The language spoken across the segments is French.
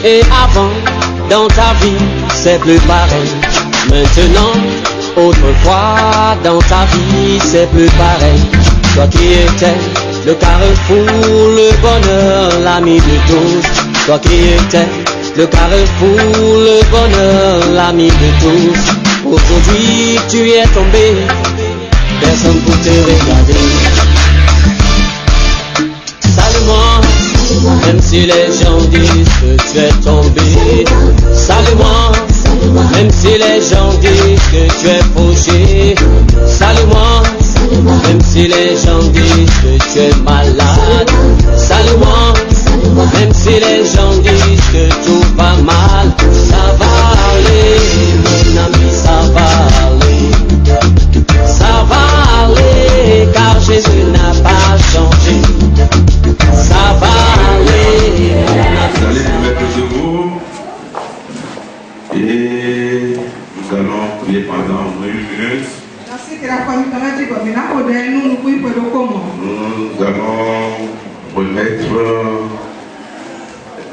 Et avant, dans ta vie, c'est plus pareil. Maintenant, autrefois, dans ta vie, c'est plus pareil. Toi qui étais le carrefour, le bonheur, l'ami de tous. Toi qui étais le carrefour, le bonheur, l'ami de tous. Aujourd'hui, tu es tombé, personne pour te regarder. Salue-moi, même si les gens disent que tu es tombé. Salue-moi, même si les gens disent que tu es fauché. Salue-moi, même si les gens disent que tu es malade. Salue-moi, même si les gens disent que tout va mal. Ça va aller, mon ami, ça va aller. Ça va aller, car Jésus n'a pas changé. Ça va aller, mon ami. Vous allez vous mettre debout et nous allons prier pendant 1 minute. Nous allons remettre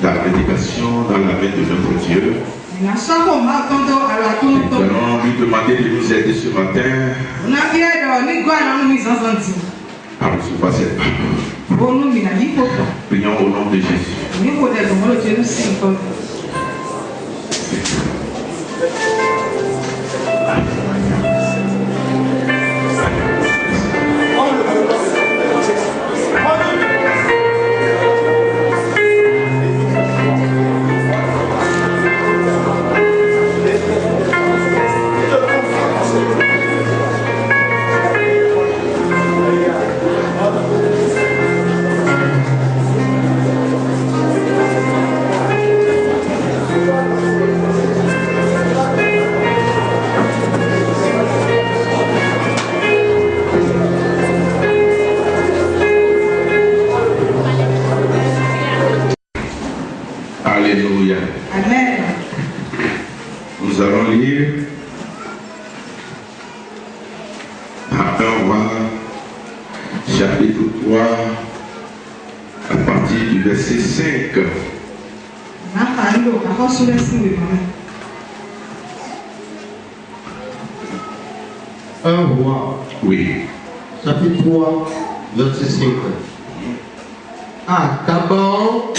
la prédication dans la main de notre Dieu. Nous allons lui demander de nous aider ce matin à recevoir cette parole. Prions au nom de Jésus. Alléluia. Amen. Nous allons lire à 1 Roi, chapitre 3, à partir du verset 5. Un roi, Oui. chapitre 3, verset 5. Ah, d'abord,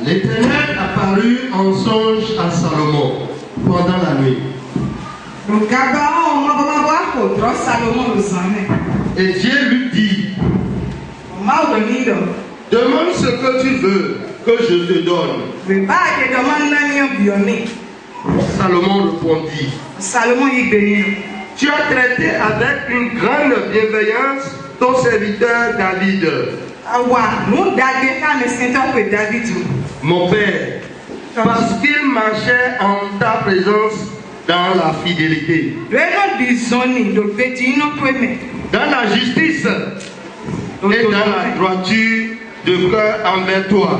l'Éternel apparut en songe à Salomon pendant la nuit. Et Dieu lui dit, demande ce que tu veux que je te donne. Salomon répondit, tu as traité avec une grande bienveillance ton serviteur David. Mon père, parce qu'il marchait en ta présence dans la fidélité, dans la justice et dans la droiture de cœur envers toi.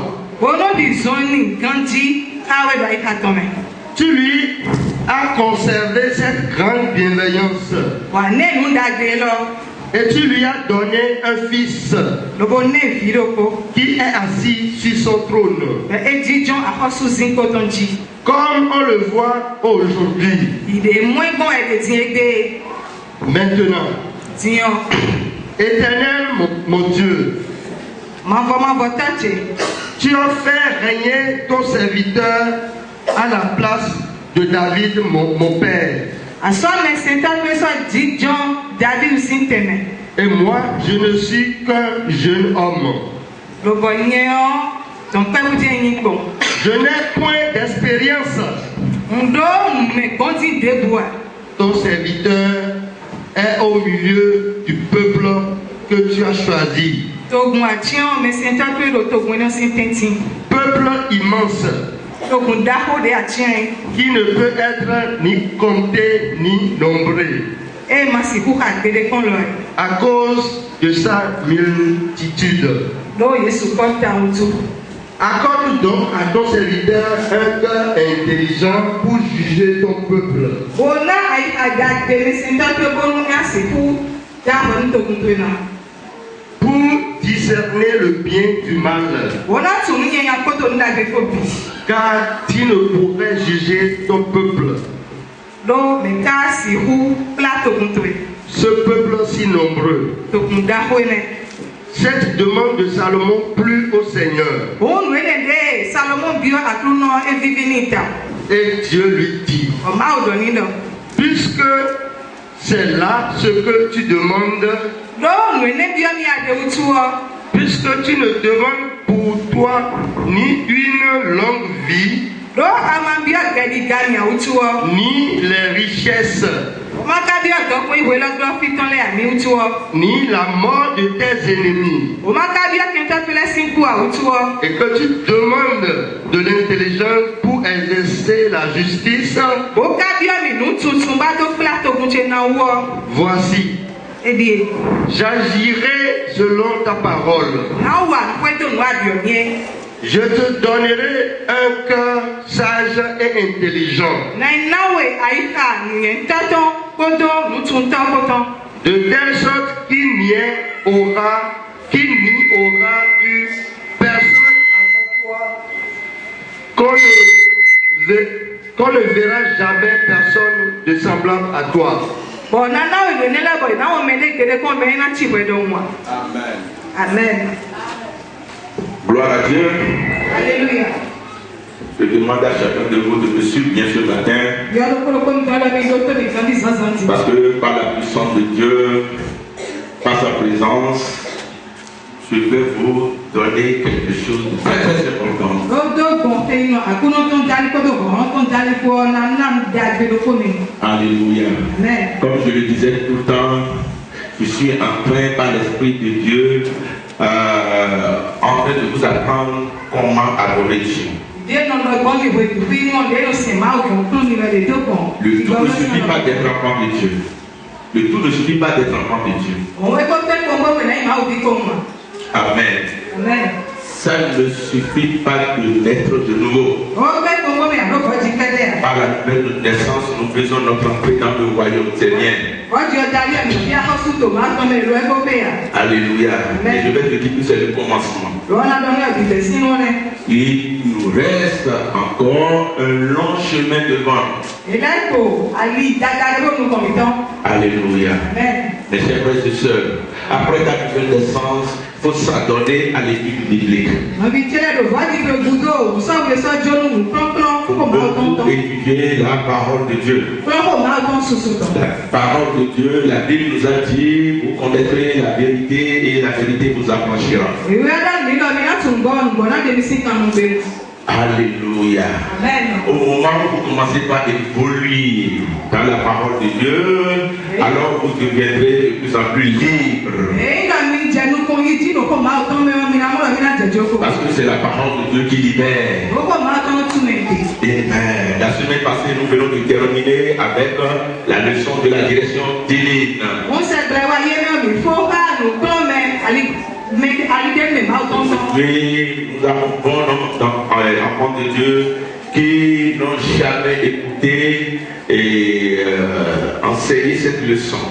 Tu lui as conservé cette grande bienveillance et tu lui as donné un fils qui est assis sur son trône, comme on le voit aujourd'hui. Maintenant, Éternel mon Dieu, tu as fait régner ton serviteur à la place de David mon père. Et moi, je ne suis qu'un jeune homme. Je n'ai point d'expérience. Ton serviteur est au milieu du peuple que tu as choisi. Peuple immense qui ne peut être ni compté ni nombré à cause de sa multitude. Accorde donc à ton serviteur un cœur intelligent pour juger ton peuple. Pour discerner le bien du mal. Car tu ne pourrais juger ton peuple. Ce peuple si nombreux. Cette demande de Salomon plut au Seigneur. Et Dieu lui dit, puisque c'est là ce que tu demandes, puisque tu ne demandes pour toi ni une longue vie, ni les richesses, ni la mort de tes ennemis, et que tu demandes de l'intelligence pour exercer la justice, voici, j'agirai selon ta parole. Je te donnerai un cœur sage et intelligent, de telle sorte qu'il n'y aura eu personne avant toi, qu'on ne verra jamais personne de semblable à toi. Amen. Amen. Gloire à Dieu. Alléluia. Je demande à chacun de vous de me suivre bien ce matin. Parce que par la puissance de Dieu, par sa présence, je vais vous donner quelque chose de très très important. Alléluia. Amen. Comme je le disais tout le temps, je suis en train par l'Esprit de Dieu en train de vous apprendre comment adorer Dieu. Le tout ne suffit pas d'être enfant de Dieu. Le tout ne suffit pas d'être enfant de Dieu. Amen. Amen. Ça ne suffit pas de naître de nouveau. Par la nouvelle naissance, nous faisons notre entrée dans le royaume seigneur. Alléluia. Et je vais te dire que c'est le commencement. Il nous reste encore un long chemin devant. Alléluia. Mes chers frères et sœurs, après ta nouvelle naissance, il faut s'adonner à l'étude biblique. Faut beaucoup étudier la parole de Dieu. La parole de Dieu, la Bible nous a dit, vous connaîtrez la vérité et la vérité vous affranchira. Alléluia. Amen. Au moment où vous commencez par évoluer dans la parole de Dieu, alors vous deviendrez de plus en plus libre. Parce que c'est la parole de Dieu qui libère. Amen. La semaine passée, nous venons de terminer avec la leçon de la direction divine. Oui, nous avons bon enfants de Dieu qui n'ont jamais écouté et enseigné cette leçon.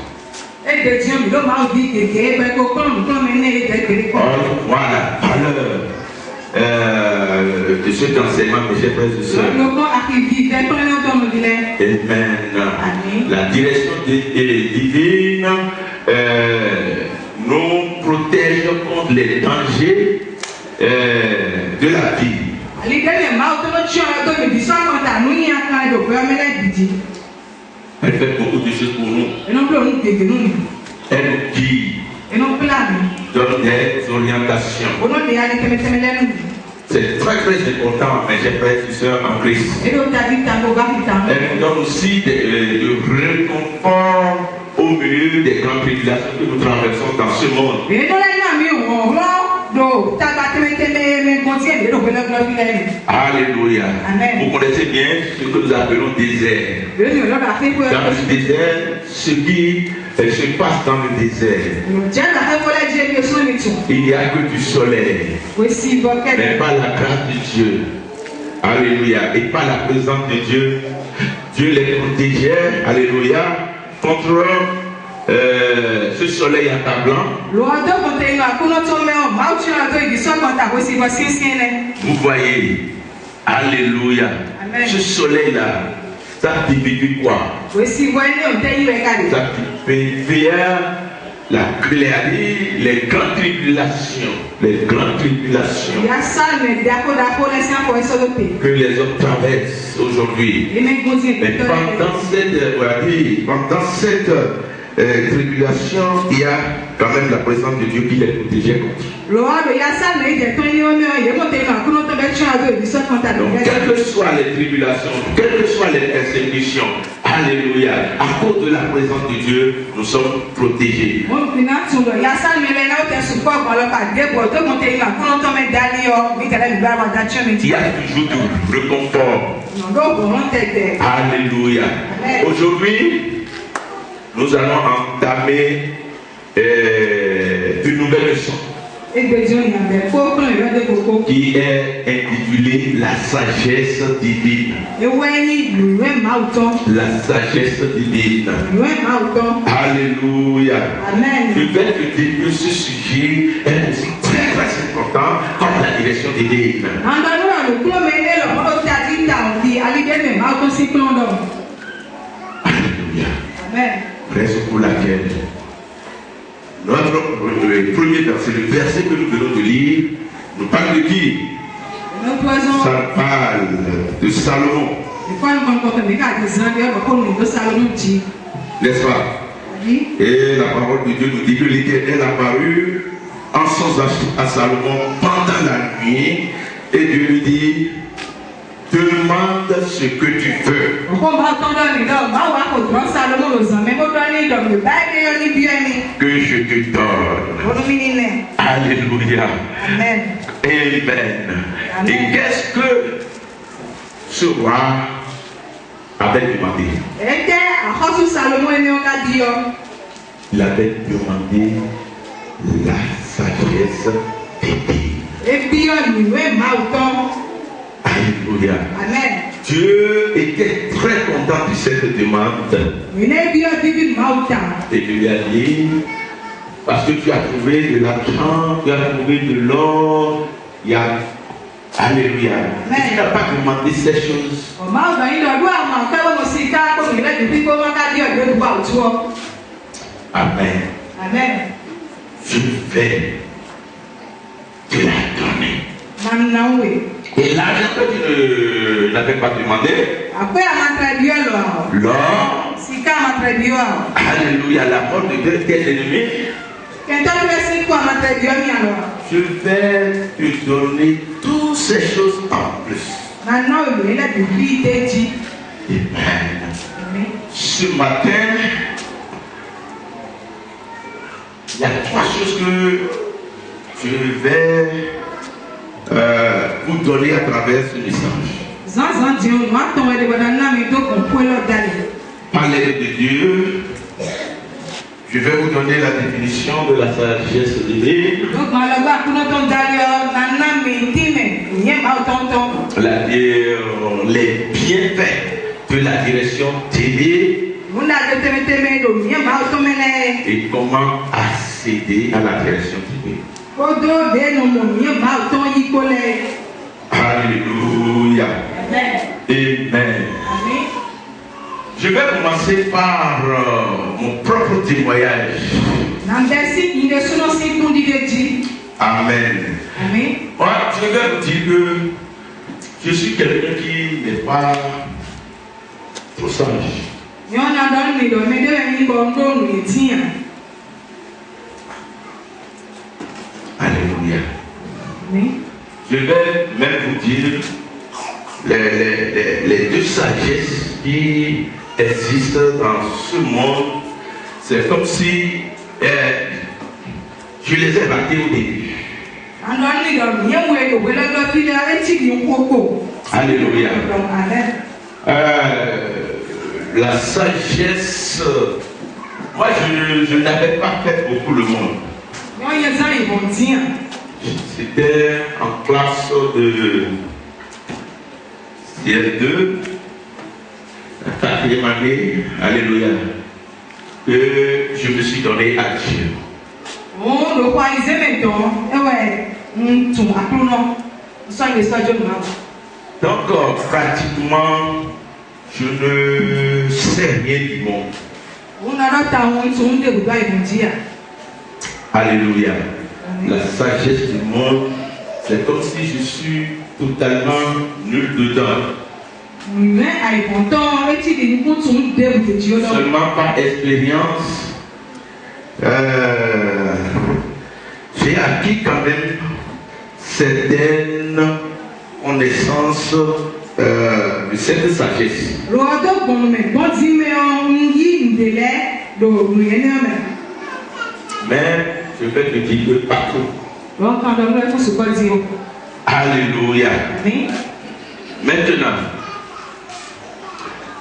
Voilà, valeur de cet enseignement, mes chers frères et sœurs. Amen. La direction divine nous protège contre les dangers de la vie. Elle fait beaucoup de choses pour nous. Elle nous guide, donne des orientations. C'est très très important, mes chers frères et sœurs en Christ. Elle nous donne aussi le réconfort au milieu des grandes tribulations que nous traversons dans ce monde. Alléluia. Amen. Vous connaissez bien ce que nous appelons désert. Dans le désert, ce qui se passe dans le désert, il n'y a que du soleil, mais pas la grâce de Dieu. Alléluia. Et pas la présence de Dieu. Dieu les protégeait, alléluia, contre ce soleil accablant. Vous voyez, alléluia. Amen. Ce soleil-là, ça typifie quoi? Ça typifie la clarté, les grandes tribulations. Les grandes tribulations que les hommes traversent aujourd'hui. Mais pendant cette tribulation, il y a quand même la présence de Dieu qui les protégeait contre. Donc, quelles que soient les tribulations, quelles que soient les persécutions, alléluia, à cause de la présence de Dieu, nous sommes protégés. Il y a toujours du réconfort. Alléluia. Aujourd'hui, nous allons entamer une nouvelle leçon qui est intitulée La sagesse divine. La sagesse divine. Alléluia. Amen. Je vais te dire que ce sujet est aussi très important comme la direction divine. Alléluia. Amen. Raison pour laquelle notre premier verset, le verset que nous venons de lire, nous parle de qui? Ça parle de Salomon. N'est-ce pas? Et la parole de Dieu nous dit que l'Éternel apparut en sens à Salomon pendant la nuit et Dieu lui dit: demande ce que tu veux. Que je te donne. Alléluia. Amen. Amen. Et qu'est-ce que ce roi avait demandé? Il avait demandé la sagesse divine. Alléluia. Amen. Dieu était très content de cette demande. Et il lui a dit: parce que tu as trouvé de l'argent, tu as trouvé de l'or, il y a... Alléluia. Si tu n'as pas demandé ces choses, amen. Amen. Je vais te la donner. Et l'argent que tu n'avais pas demandé, l'or, alléluia, la mort de tes ennemis, je vais te donner toutes ces choses en plus. Amen. Ce matin, il y a 3 choses que je vais vous donner à travers ce message. Parler de Dieu. Je vais vous donner la définition de la sagesse divine. Les bienfaits de la direction divine. Et comment accéder à la direction divine. Alléluia. Amen. Amen. Je vais commencer par mon propre témoignage. Amen. Moi, je vais vous dire que je suis quelqu'un qui n'est pas trop sage. Alléluia. Je vais même vous dire les 2 sagesses qui existent dans ce monde. C'est comme si je les ai ratées au début. Alléluia. La sagesse, moi je n'avais pas fait beaucoup le monde. C'était en classe de CL2, la 4e année. Alléluia. que je me suis donné à Dieu. Donc, pratiquement, je ne sais rien du monde. Alléluia. La sagesse du monde, c'est comme si je suis totalement nul dedans. Seulement par expérience, j'ai acquis quand même certaines connaissances de cette sagesse. Mais je vais te dire que partout. Alléluia. Maintenant,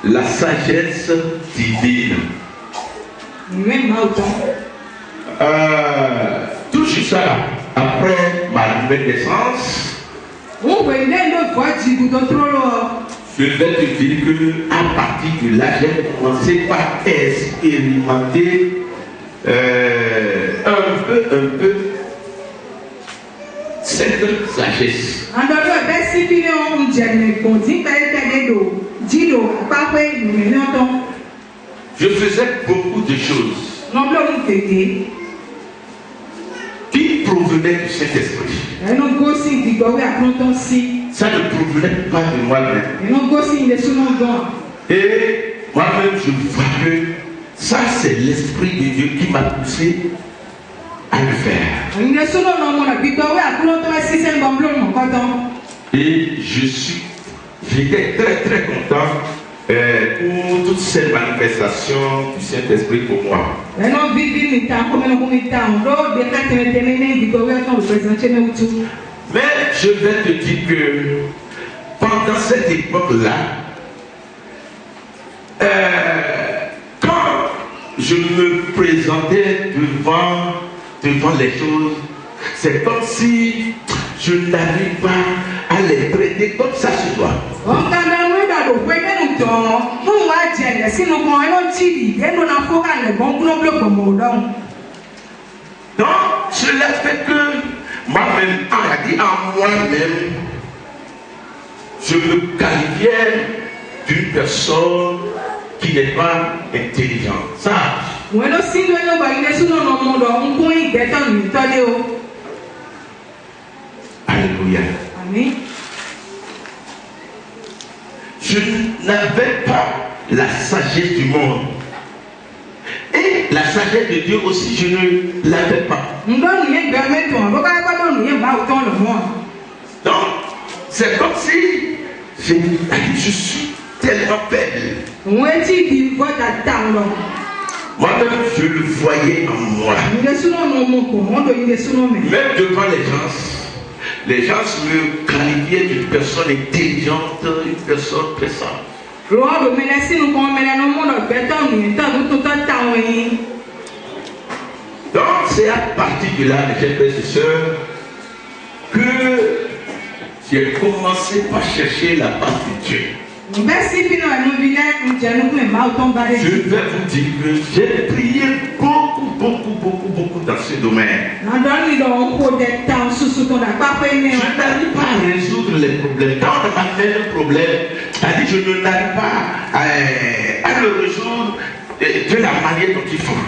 la sagesse divine. Tout juste après ma nouvelle naissance, je vais te dire que à partir de là, j'ai commencé par expérimenter un peu cette sagesse. Je faisais beaucoup de choses qui provenaient du Saint-Esprit. Ça ne provenait pas de moi-même. Et moi-même, je vois que ça, c'est l'Esprit de Dieu qui m'a poussé à le faire. Et j'étais très content pour toutes ces manifestations du Saint-Esprit pour moi. Mais je vais te dire que pendant cette époque-là, quand je me présentais devant les choses, c'est comme si je n'arrive pas à les traiter comme ça se doit. Donc, cela fait que moi-même, en moi-même, je me qualifiais d'une personne qui n'est pas intelligente, sage. Alléluia. Amen. Je n'avais pas la sagesse du monde. Et la sagesse de Dieu aussi, je ne l'avais pas. Donc, c'est comme si je suis tellement faible. Moi-même, je le voyais en moi. Même devant les gens me qualifiaient d'une personne intelligente, une personne très sage. Donc c'est à partir de là, mes chers frères et sœurs, que j'ai commencé par chercher la face de Dieu. Je vais vous dire que j'ai prié beaucoup dans ce domaine. Je n'arrive pas à résoudre les problèmes. Quand on m'a fait un problème, je ne n'arrive pas à le résoudre de la manière dont il faut.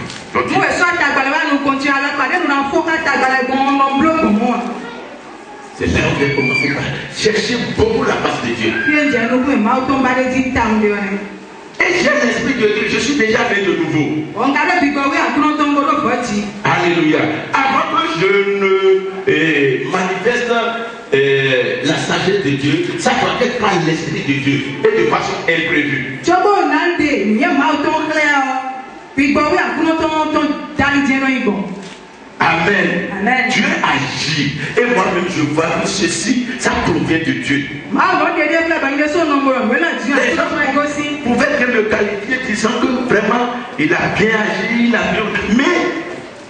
C'est là où j'ai commencé par chercher beaucoup la face de Dieu. Et j'ai l'esprit de Dieu, je suis déjà né de nouveau. Alléluia. Avant que je ne manifeste la sagesse de Dieu, ça doit être par l'esprit de Dieu et de façon imprévue. Amen. Amen. Dieu agit. Et moi-même, je vois que ceci, ça provient de Dieu. Les gens pouvaient bien me qualifier disant que vraiment, il a bien agi, il a bien... Mais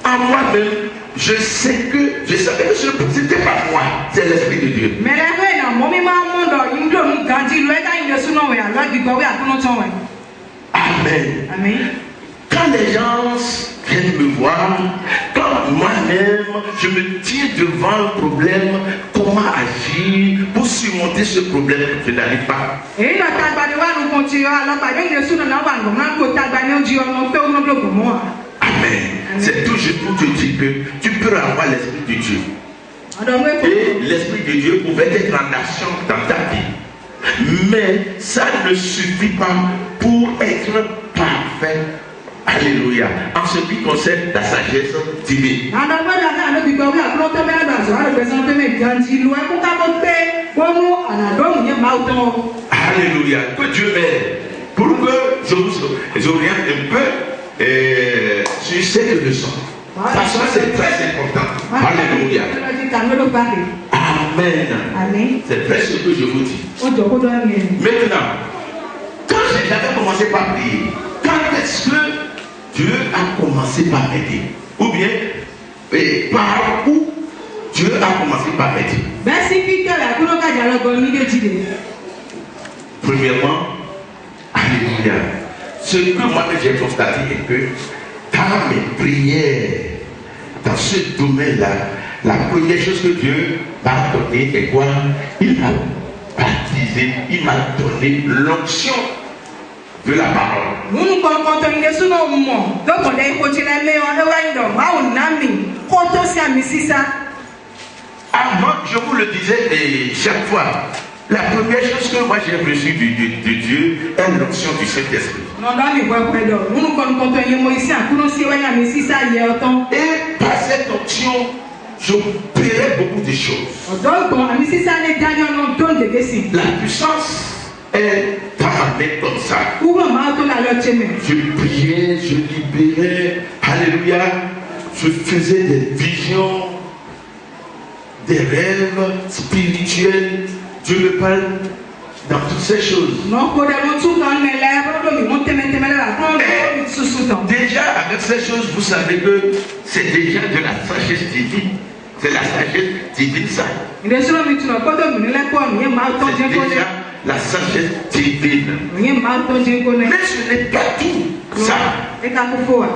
en moi-même, je savais que ce n'était pas moi, c'est l'Esprit de Dieu. Amen. Amen. Quand quand les gens viennent me voir, quand moi-même je me tiens devant le problème, comment agir pour surmonter ce problème, je n'arrive pas. Amen. C'est toujours pour te dire que tu peux avoir l'Esprit de Dieu. Et l'Esprit de Dieu pouvait être en action dans ta vie. Mais ça ne suffit pas pour être parfait. Alléluia. En ce qui concerne la sagesse divine. Alléluia. Que Dieu m'aide pour que je vous oriente un peu sur cette leçon. Parce que c'est très important. Alléluia. Amen. C'est vrai ce que je vous dis. Maintenant, quand j'avais commencé par prier, quand est-ce que Dieu a commencé par m'aider? Ou bien, par où Dieu a commencé par m'aider? Premièrement, alléluia. Ce que moi j'ai constaté est que dans mes prières, dans ce domaine-là, la première chose que Dieu m'a donnée est quoi? Il m'a baptisé, il m'a donné l'onction de la parole. Avant, je vous le disais chaque fois, la première chose que moi j'ai reçue de Dieu est l'onction du Saint-Esprit. Et par cette onction, j'opérais beaucoup de choses. La puissance est dans ma main comme ça. Je priais, je libérais, alléluia, je faisais des visions, des rêves spirituels. Dieu me parle dans toutes ces choses. Déjà, avec ces choses, vous savez que c'est déjà de la sagesse divine. C'est la sagesse divine, ça. C'est déjà la sagesse divine. Mais ce n'est pas tout ça.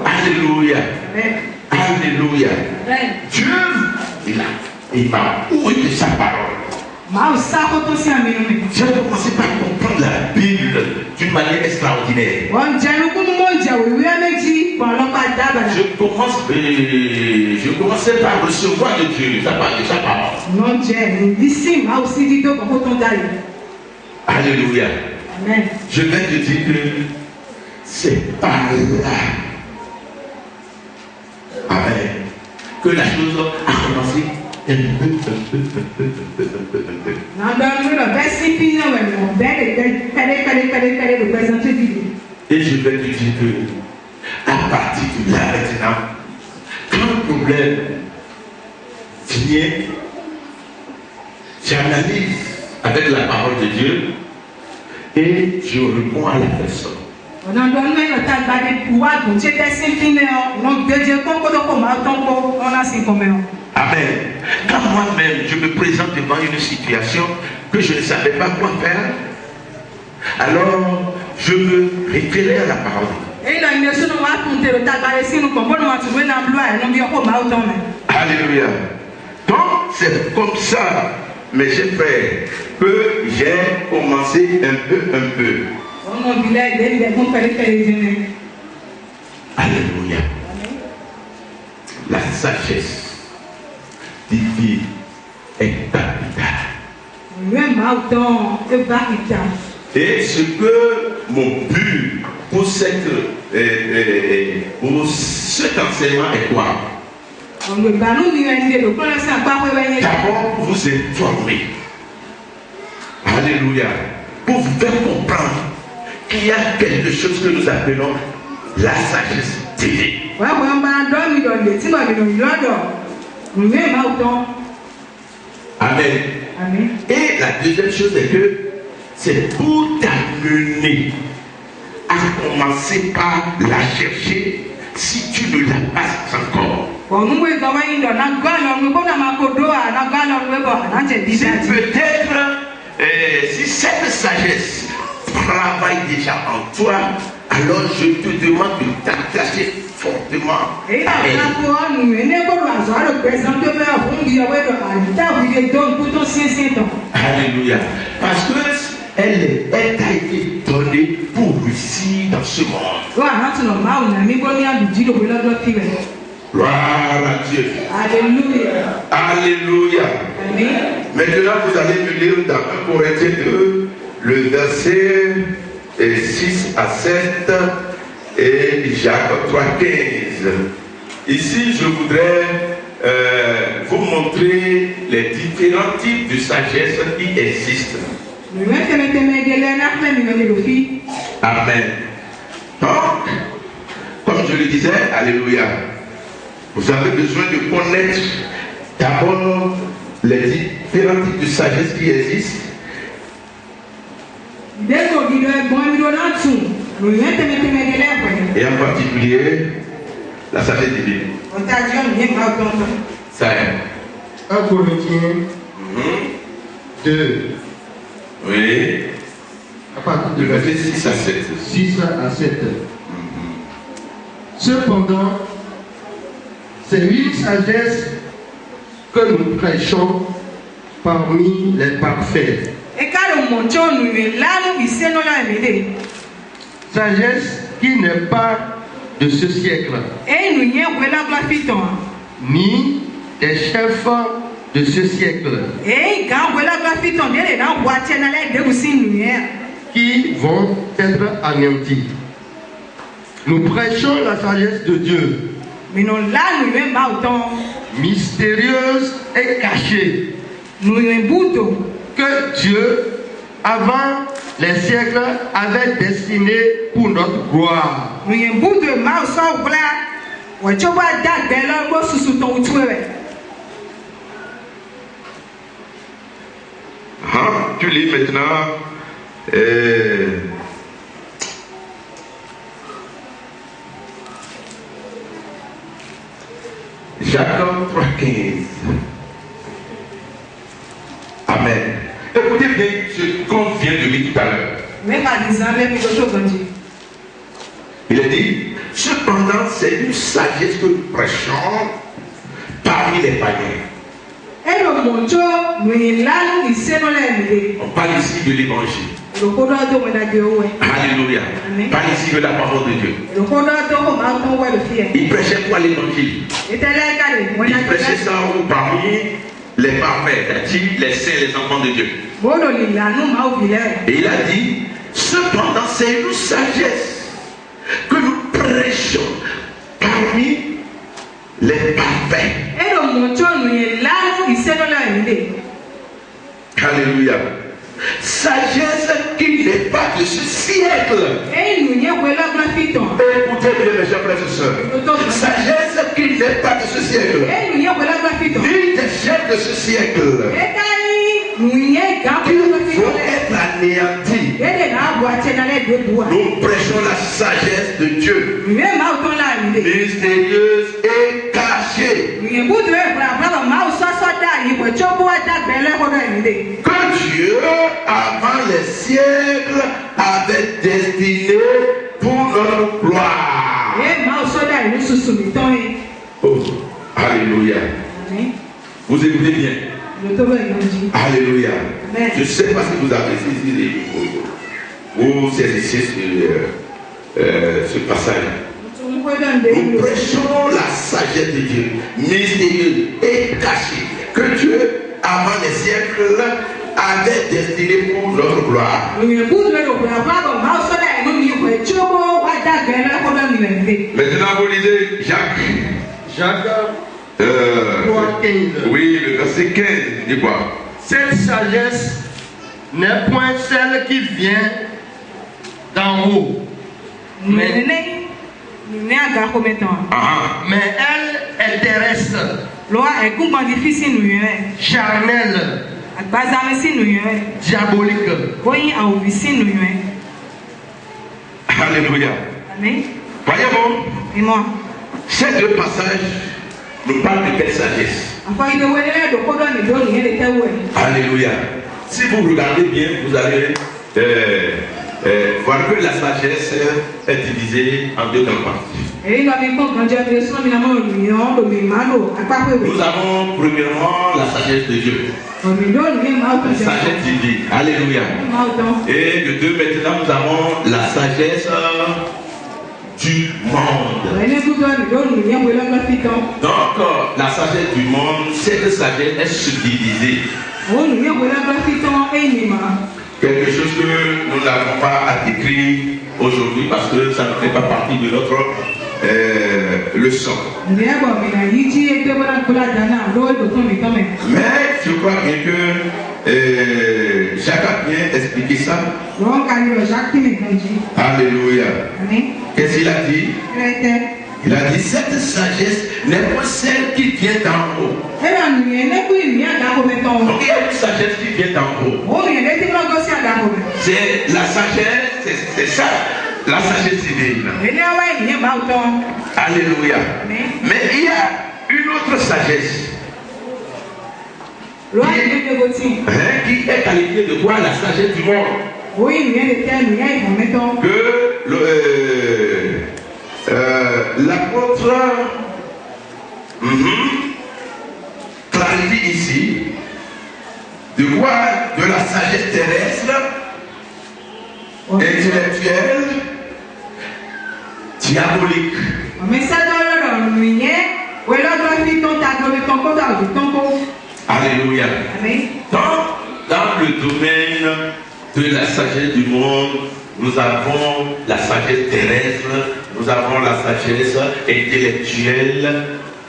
Alléluia. Alléluia. Dieu, il m'a ouï de sa parole. J'ai commencé par comprendre la Bible d'une manière extraordinaire. Je commençais par recevoir de Dieu sa parole. Alléluia. Amen. Je vais te dire que c'est par là, amen, que la chose a commencé. Et je vais te dire que à partir de là maintenant, quand le problème vient, j'analyse avec la parole de Dieu et je réponds à la personne. Amen. Quand moi-même je me présente devant une situation que je ne savais pas quoi faire, alors je me référais à la parole. Alléluia. Donc c'est comme ça, mes chers frères, que j'ai commencé un peu. Alléluia. La sagesse divine est capitale. Et ce que mon but pour cet enseignement est quoi? D'abord pour vous informer. Alléluia. Pour vous faire comprendre qu'il y a quelque chose que nous appelons la sagesse divine. Amen. Amen. Et la deuxième chose est que c'est pour t'amener à commencer par la chercher si tu ne l'as pas encore. Si peut-être si cette sagesse travaille déjà en toi, alors je te demande de t'engager fortement. Alléluia. Parce que elle t'a été donnée pour réussir dans ce monde. Gloire à Dieu. Alléluia. Alléluia. Amen. Maintenant, vous allez me lire dans 1 Corinthiens 2, le verset 6 à 7 et Jacques 3, 15. Ici, je voudrais vous montrer les différents types de sagesse qui existent. Amen. Donc, comme je le disais, alléluia, vous avez besoin de connaître d'abord les différents types de sagesse qui existent. Et en particulier, la sagesse divine. Ça est. 1 Corinthiens 2. Oui. À partir Le de verset 6 à 7. 6 à 7. Cependant, c'est une sagesse que nous prêchons parmi les parfaits. Sagesse qui n'est pas de ce siècle, ni des chefs de ce siècle, qui vont être anéantis. Nous prêchons la sagesse de Dieu, mystérieuse et cachée, que Dieu, avant les siècles, avait destinée pour notre gloire. Tu lis maintenant Jacques 3,15. Amen. Écoutez bien ce qu'on vient de lire tout à l'heure. Il a dit, cependant, c'est une sagesse que nous prêchons parmi les païens. On parle ici de l'évangile. Alléluia. Parle ici de la parole de Dieu. Il prêchait quoi l'évangile? Il prêchait ça parmi les parfaits, c'est-à-dire les saints, les enfants de Dieu. Et il a dit, cependant, c'est une sagesse que nous prêchons parmi les parfaits. Alléluia. Sagesse qui n'est pas de ce siècle. Écoutez bien mes chers frères et sœurs. Sagesse qui n'est pas de ce siècle. Ni des chefs de ce siècle. Qui vont être anéantis. Nous prêchons la sagesse de Dieu. Mystérieuse et cachée. Que Dieu, avant les siècles, avait destiné pour notre gloire. Oh, alléluia. Vous écoutez bien. Alléluia. Je ne sais pas si vous avez saisi les micros. Vous saisissez ce passage. Nous prêchons la sagesse de Dieu, mystérieuse et cachée, que Dieu, avant les siècles, avait destiné pour notre gloire. Maintenant, vous lisez Jacques. Jacques 3, 15. Oui, le verset 15, dis quoi? Cette sagesse n'est point celle qui vient d'en haut, mais elle est terrestre, charnelle, diabolique. Alléluia. Voyez-vous, ces deux passages nous parlent de quelle sagesse? Alléluia. Si vous regardez bien, vous allez Voilà que la sagesse est divisée en deux grandes parties. Nous avons premièrement la sagesse de Dieu. La sagesse divine. Alléluia. Et de deux, maintenant, nous avons la sagesse du monde. Donc, la sagesse du monde, cette sagesse est subdivisée. Quelque chose que nous n'avons pas à décrire aujourd'hui parce que ça ne fait pas partie de notre leçon. Mais je crois bien que Jacques a bien expliqué ça. Alléluia. Qu'est-ce qu'il a dit? Il a dit cette sagesse n'est pas celle qui vient d'en haut. Donc il y a une sagesse qui vient d'en haut. C'est la sagesse, c'est ça, la sagesse divine. Alléluia. Mais il y a une autre sagesse qui est qualifiée de quoi? La sagesse du monde. Que l'apôtre clarifie ici de quoi? De la sagesse terrestre, intellectuelle, diabolique. Alléluia. Dans le domaine de la sagesse du monde, nous avons la sagesse terrestre, nous avons la sagesse intellectuelle.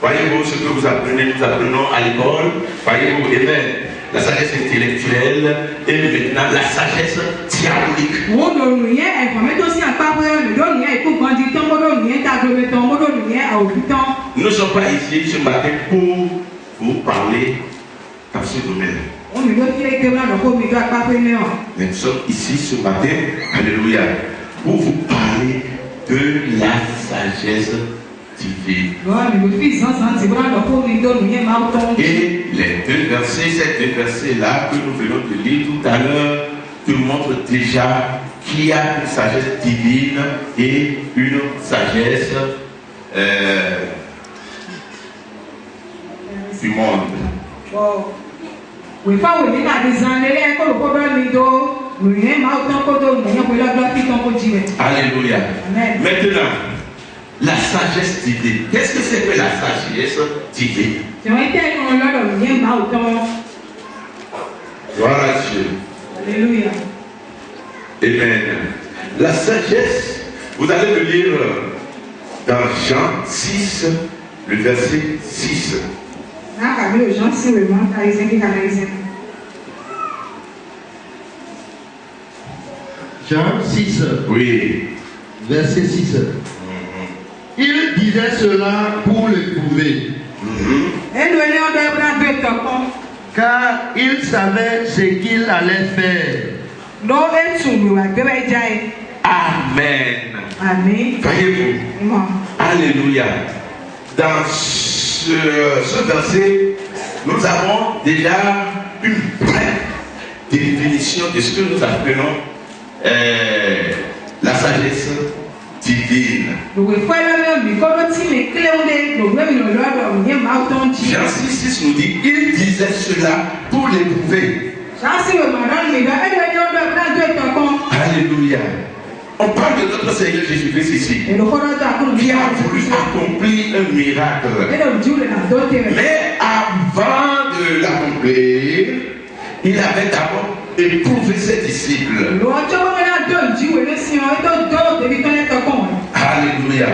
Voyez-vous ce que vous apprenez, nous apprenons à l'école. Voyez-vous, amen. La sagesse intellectuelle et maintenant la sagesse diabolique. Nous ne sommes pas ici ce matin pour vous parler dans ce domaine. Mais nous sommes ici ce matin, alléluia, pour vous parler de la sagesse divine. Et les deux versets, ces deux versets-là que nous venons de lire tout à l'heure, nous montrent déjà qu'il y a une sagesse divine et une sagesse du monde. Alléluia. Maintenant, la sagesse divine. Qu'est-ce que c'est que la sagesse divine? Gloire à Dieu. Alléluia. Amen. La sagesse, vous allez le lire dans Jean 6, le verset 6. Jean 6, oui. Verset 6. Il disait cela pour le prouver. Car il savait ce qu'il allait faire. Amen. Amen. Voyez-vous? Alléluia. Dans ce verset, nous avons déjà une brève définition de ce que nous appelons la sagesse divine. Jean 6 nous dit, il disait cela pour l'éprouver. Alléluia. On parle de notre Seigneur Jésus-Christ ici, qui a voulu accomplir un miracle. Mais avant de l'accomplir, il avait d'abord éprouvé ses disciples. Alléluia.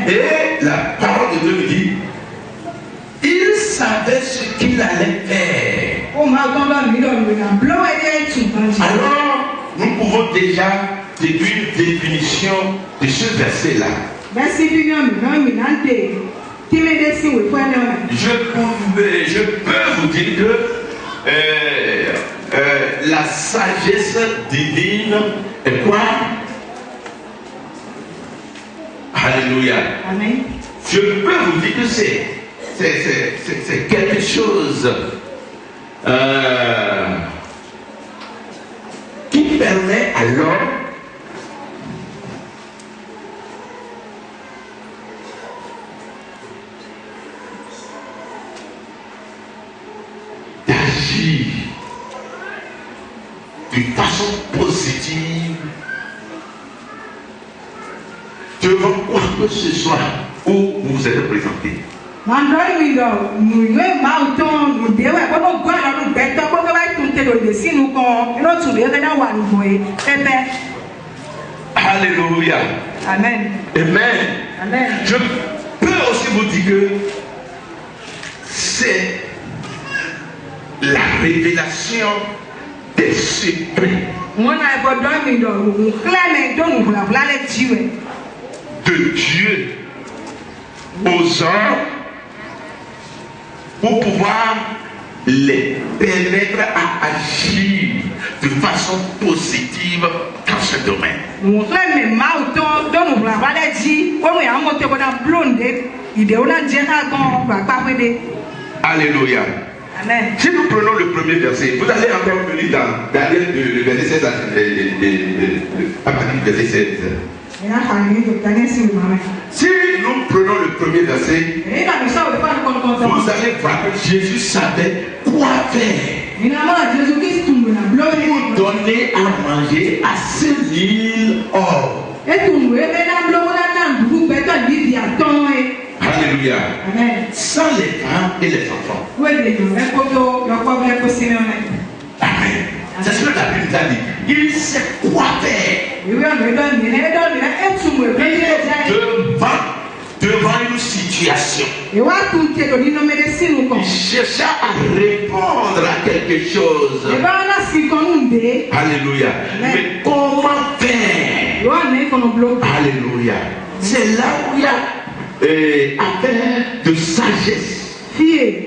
Et la parole de Dieu nous dit, il savait ce qu'il allait faire. Alors, nous pouvons déjà déduire une définition de ce verset-là. Je peux vous dire que la sagesse divine est quoi? Alléluia. Amen. Je peux vous dire que c'est quelque chose qui permet à l'homme de façon positive devant quoi que ce soit où vous vous êtes présenté. Alléluia. Amen. Amen. Amen. Je peux aussi vous dire que c'est la révélation des secrets de Dieu aux hommes pour pouvoir les permettre à agir de façon positive dans ce domaine. Alléluia. Amen. Si nous prenons le premier verset, vous allez encore venir dans Daniel le verset 16 à partir du verset 16. Si nous prenons le premier verset, vous allez voir que Jésus savait quoi faire pour donner à manger à 5000 hommes. Alléluia. Amen. Sans les femmes et les enfants. Amen. C'est ce que la Bible a dit. Il sait quoi faire. Devant une situation. Il chercha à répondre à quelque chose. Alléluia. Mais comment faire? Alléluia. C'est là où il y a affaire de sagesse. Mais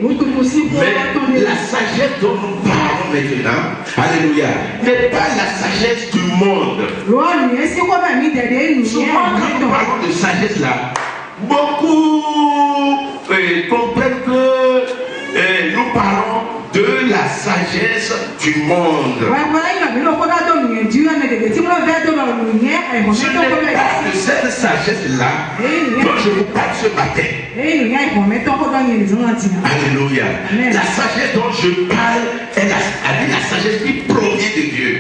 la sagesse dont nous parlons maintenant, alléluia, n'est pas la sagesse du monde. Souvent quand nous parlons de sagesse là, beaucoup comprennent que nous parlons de la sagesse du monde. Je ne parle pas de cette sagesse-là dont je vous parle ce matin. Alléluia. La sagesse dont je parle est la sagesse qui provient de Dieu.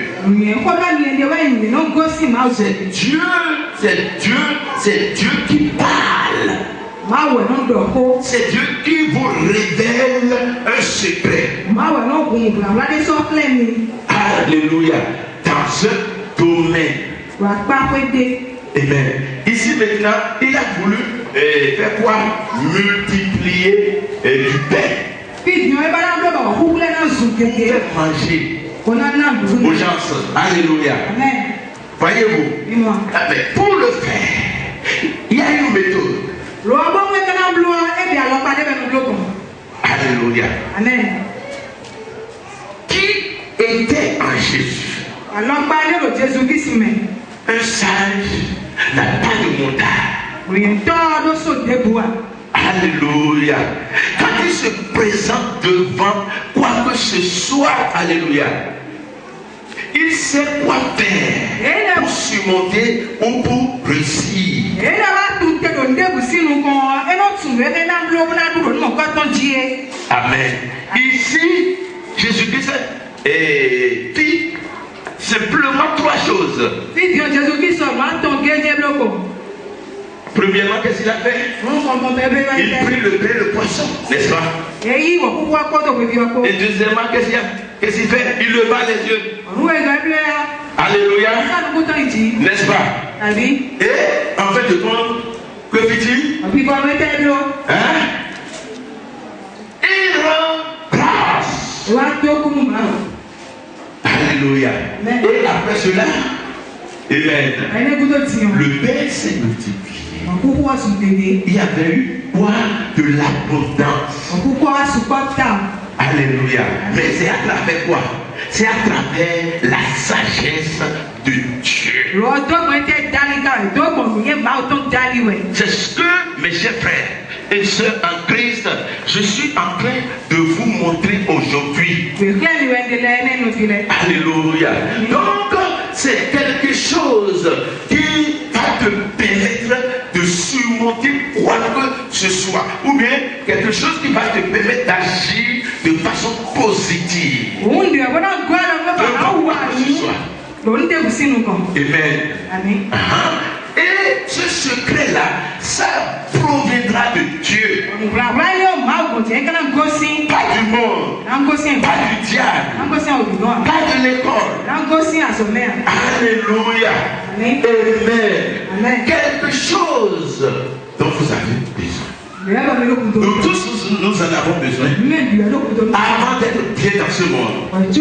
C'est Dieu qui parle. C'est Dieu qui vous révèle un secret. Alléluia. Dans un domaine. Amen. Ici maintenant, il a voulu faire quoi? Multiplier du pain. Faire manger aux gens. Alléluia. Voyez-vous? Pour le faire, il y a une méthode. Alléluia. Amen. Qui était en Jésus? Un sage n'a pas de montagne. Alléluia. Quand il se présente devant quoi que ce soit, alléluia, il sait quoi faire pour surmonter ou pour réussir. Amen. Ici, Jésus-Christ dit simplement trois choses. Premièrement, qu'est-ce qu'il a fait? Il prit le pain et le poisson, n'est-ce pas? Et deuxièmement, qu'est-ce qu'il fait? Il leva les yeux. Alléluia. N'est-ce pas? Et en fait de compte, que fit-il? Hein? Il rend grâce. Alléluia. Et après cela, amen, le pain s'est multiplié. Il y avait eu quoi? De l'abondance. Alléluia. Mais c'est à travers quoi? C'est à travers la sagesse de Dieu. C'est ce que, mes chers frères et sœurs en Christ, je suis en train de vous montrer aujourd'hui. Alléluia. Donc, c'est quelque chose qui va te permettre de surmonter quoi que ce soit. Ou bien quelque chose qui va te permettre d'agir de façon positive. Amen. Amen. Et ce secret-là, ça proviendra de Dieu. Pas du monde, pas du diable, pas de l'école. Alléluia. Amen. Amen. Quelque chose dont vous avez besoin. Nous tous, nous en avons besoin. Avant d'être bien dans ce monde. Avant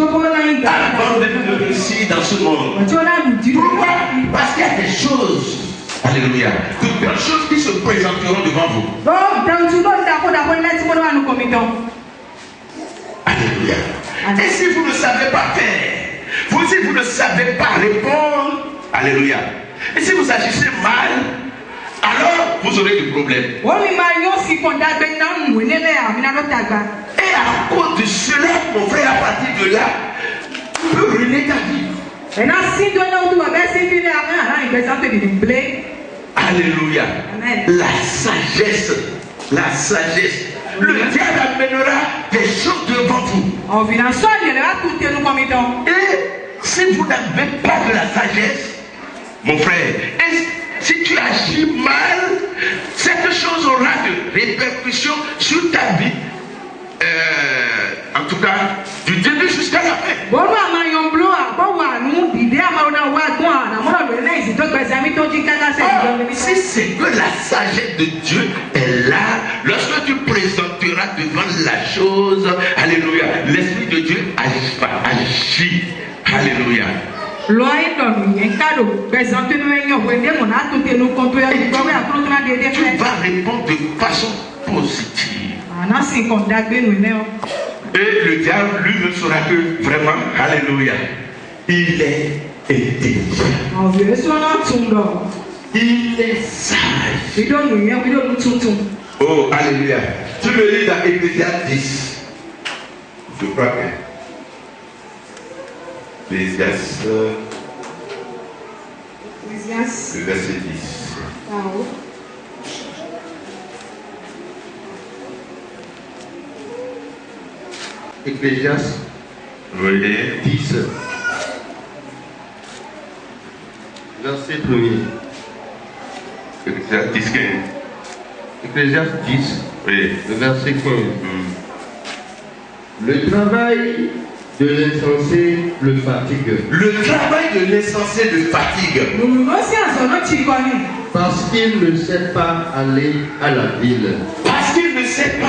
d'être réussi dans ce monde. Pourquoi? Parce qu'il y a des choses. Alléluia. De belles choses qui se présenteront devant vous. Alléluia. Et si vous ne savez pas faire, si vous ne savez pas répondre, alléluia. Et si vous agissez mal, alors vous aurez des problèmes. Et à cause de cela, mon frère, à partir de là, tu peux ruiner ta vie. Alléluia. Amen. La sagesse. La sagesse. Le diable amènera des choses devant vous. Et si vous n'avez pas de la sagesse, mon frère, si tu agis mal, cette chose aura de répercussions sur ta vie. En tout cas, du début jusqu'à la fin. Si c'est que la sagesse de Dieu est là, lorsque tu présenteras devant la chose, alléluia, l'Esprit de Dieu agit. Alléluia. Tu vas répondre de façon positive. Et le diable lui ne saura que vraiment, alléluia, il est intelligent. Il est sage. Oh, alléluia. Tu me lis dans Ecclésiaste 10. Je crois que Ecclésiaste, le verset 10. Ecclésiaste 10, verset 1er. Ecclésiaste 10, 15. Ecclésiaste 10, Oui. le verset 15. Le travail de l'insensé le fatigue. Le travail de l'insensé le fatigue. Parce qu'il ne sait pas aller à la ville. Parce qu'il ne sait pas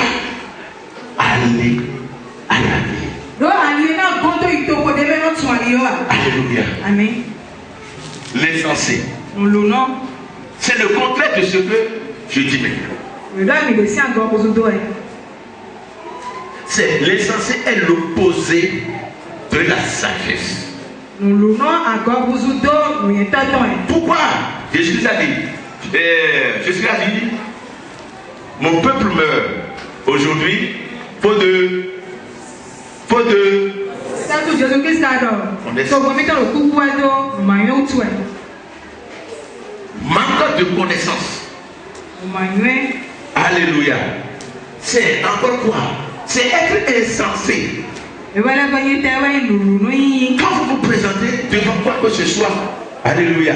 aller à la ville. Alléluia. Amen. L'insensé. C'est le contraire de ce que je dis maintenant. C'est l'insensé est l'opposé de la sagesse. Pourquoi? Jésus a dit, mon peuple meurt aujourd'hui faute de manque de connaissance. Alléluia. C'est encore quoi? C'est être insensé. Quand vous vous présentez devant quoi que ce soit, alléluia,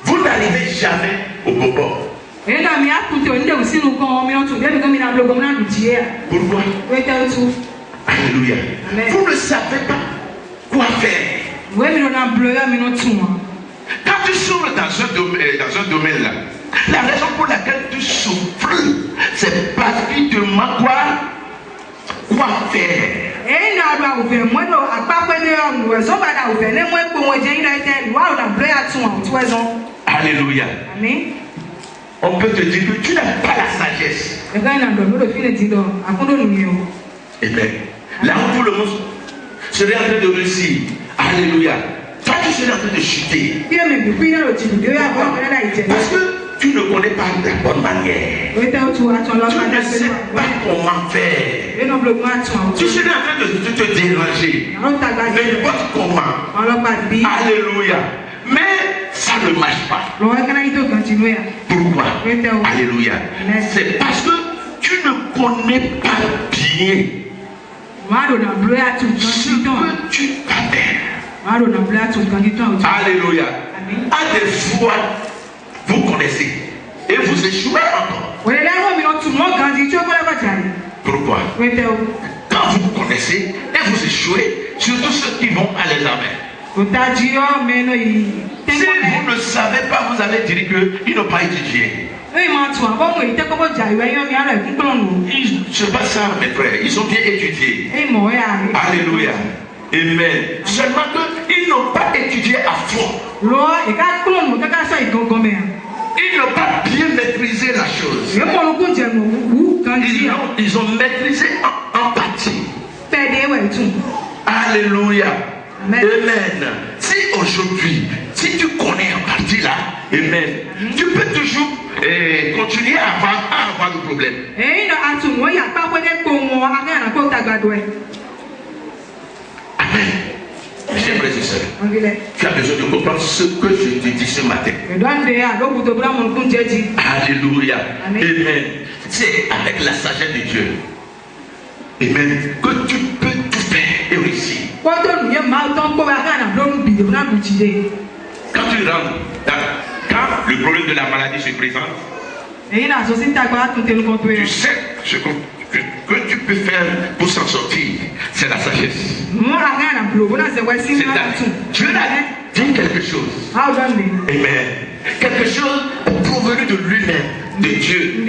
vous n'arrivez jamais au bon bord. Pourquoi? Alléluia. Vous ne savez pas quoi faire. Quand tu souffres dans un domaine là, la raison pour laquelle tu souffres, c'est parce qu'il te manque quoi faire. Alléluia. On peut te dire que tu n'as pas la sagesse. Amen. Là où tout le monde serait en train de réussir. Alléluia. Toi, tu serais en train de chuter. Parce que tu ne connais pas la bonne manière. Tu ne sais pas comment faire. Tu serais en train de te déranger. N'importe comment. Alléluia. Mais ça ne marche pas. Pourquoi? Alléluia. C'est parce que tu ne connais pas bien ce que tu vas faire. Alléluia. À des fois, vous connaissez et vous échouez encore. Pourquoi? Quand vous connaissez et vous échouez, surtout ceux qui vont à l'examen. Si vous ne savez pas, vous allez dire qu'ils n'ont pas étudié. C'est pas ça, mes frères. Ils ont bien étudié. Alléluia. Amen. Seulement qu'ils n'ont pas étudié à fond. Ils n'ont pas bien maîtrisé la chose. Ils ont maîtrisé en partie. Alléluia. Amen. Si aujourd'hui, si tu connais en partie là, amen, tu peux toujours continuer à avoir le problème. Amen. Chers frères et sœurs, tu as besoin de comprendre ce que je te dis ce matin. Alléluia. Amen. C'est avec la sagesse de Dieu, amen, que tu peux tout faire et réussir. Quand tu rentres, quand le problème de la maladie se présente, tu sais ce que tu peux faire pour s'en sortir. C'est la sagesse. Dieu a dit quelque chose. Amen. Quelque chose provenu de lui-même, de Dieu,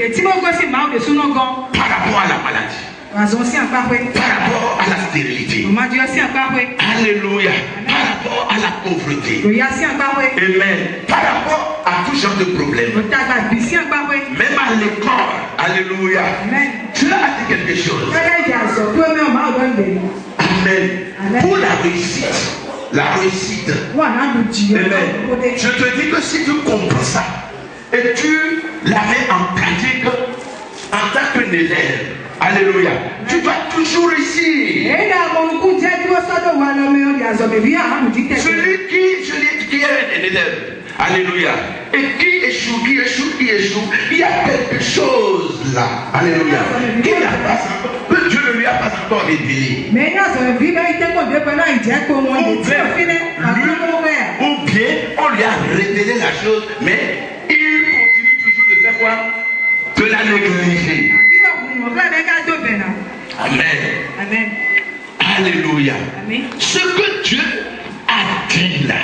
par rapport à la maladie. Par rapport à la stérilité. Alléluia. Par rapport à la pauvreté. Amen. Par rapport à tout genre de problèmes. Même à l'école. Alléluia. Dieu a dit quelque chose. Amen. Pour la réussite. La réussite. Amen. Je te dis que si tu comprends ça et tu la mets en pratique en tant qu'un élève, alléluia, tu vas toujours réussir. Celui qui est un élève, alléluia, et qui échoue, il y a quelque chose là, alléluia, que Dieu ne lui a pas encore révélé. Ou bien on lui a révélé la chose, mais il continue toujours de faire quoi? De la négliger. Amen. Alléluia. Amen. Ce que Dieu a dit là,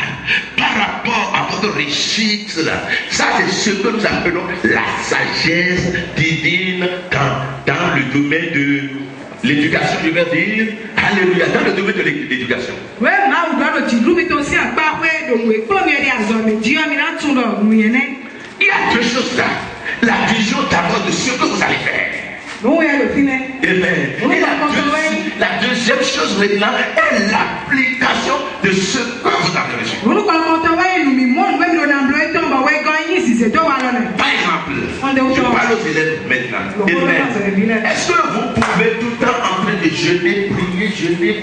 par rapport à votre réussite là, ça c'est ce que nous appelons la sagesse divine dans le domaine de l'éducation, je vais dire. Alléluia. Dans le domaine de l'éducation. Il y a deux choses là. La vision d'abord de ce que vous allez faire. Amen. Et la deuxième chose maintenant est l'application de ce que vous avez reçu. Par exemple, je parle aux élèves maintenant. Amen. Est-ce que vous pouvez tout le temps en train de jeûner,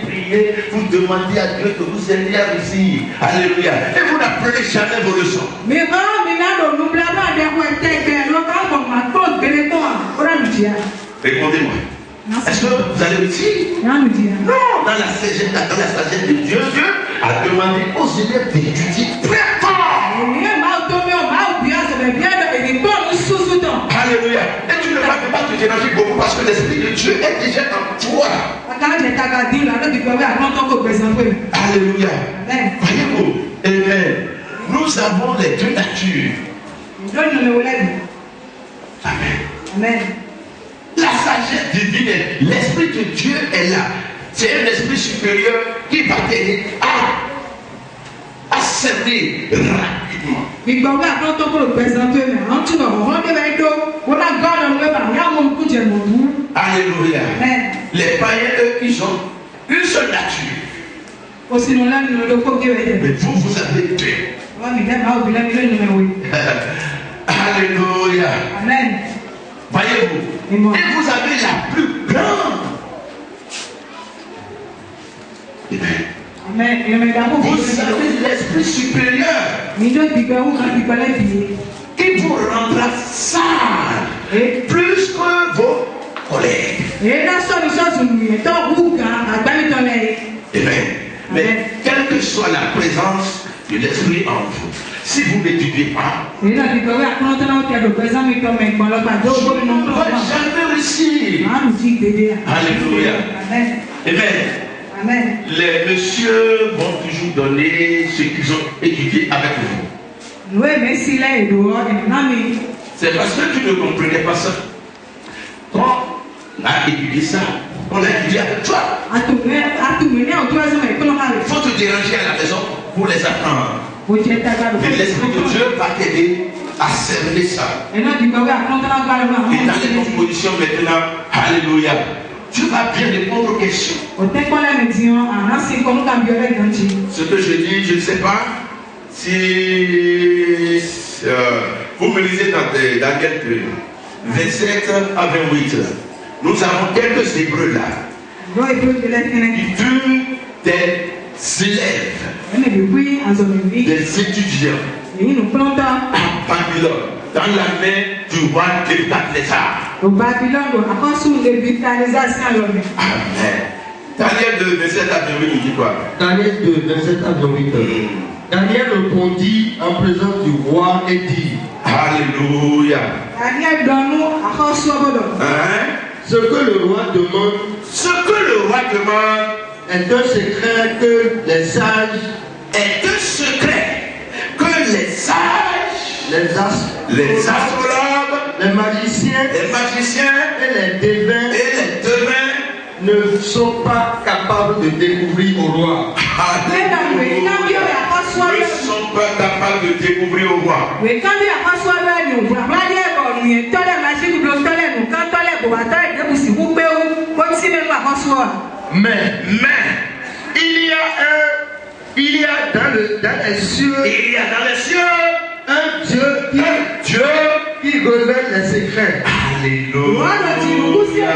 prier, vous demander à Dieu que vous ayez à réussir? Alléluia. Et vous n'apprenez jamais vos leçons. Répondez-moi. Est-ce que vous allez réussir? Non. Dans la sagesse de Dieu, Dieu a demandé aux élèves d'étudier très fort. Alléluia. Et tu ne vas pas te déranger beaucoup parce que l'Esprit de Dieu est déjà en toi. Alléluia. Voyez-vous, amen. Nous avons les deux natures. Amen. La sagesse divine, l'Esprit de Dieu est là. C'est un esprit supérieur qui va t'aider à servir rapidement. Alléluia. Les païens, eux, ils ont une seule nature. Mais vous avez deux. Alléluia. Amen. Voyez-vous. Et vous avez la plus grande. Amen. Vous avez l'esprit supérieur qui vous rendra sage plus que vos collègues. Mais quelle que soit la présence de l'esprit en vous, si vous n'étudiez pas, vous ne pouvez jamais réussir. Alléluia. Amen. Les messieurs vont toujours donner ce qu'ils ont étudié avec vous. C'est parce que tu ne comprenais pas ça. Quand on a étudié ça, on a étudié avec toi. Il faut te déranger à la maison pour les apprendre. Et l'Esprit de Dieu va t'aider à cerner ça. Et dans les compositions maintenant, alléluia, tu vas bien répondre aux questions. Ce que je dis, je ne sais pas si vous me lisez dans Daniel 2, 27 à 28. Nous avons quelques Hébreux là. Qui furent des élèves, des étudiants à Babylone, dans la main du roi Nebuchadnezzar. Amen. Daniel 2, 27 à 28, nous dit quoi? Daniel 2, 27 à 28. Daniel répondit en présence du roi et dit: Alléluia. Ce que le roi demande, est un secret que les sages, les astrologues, les magiciens et les devins ne sont pas capables de découvrir au roi. Ne sont pas capables de découvrir au roi. Mais il y a dans les cieux un Dieu qui révèle les secrets. Alléluia.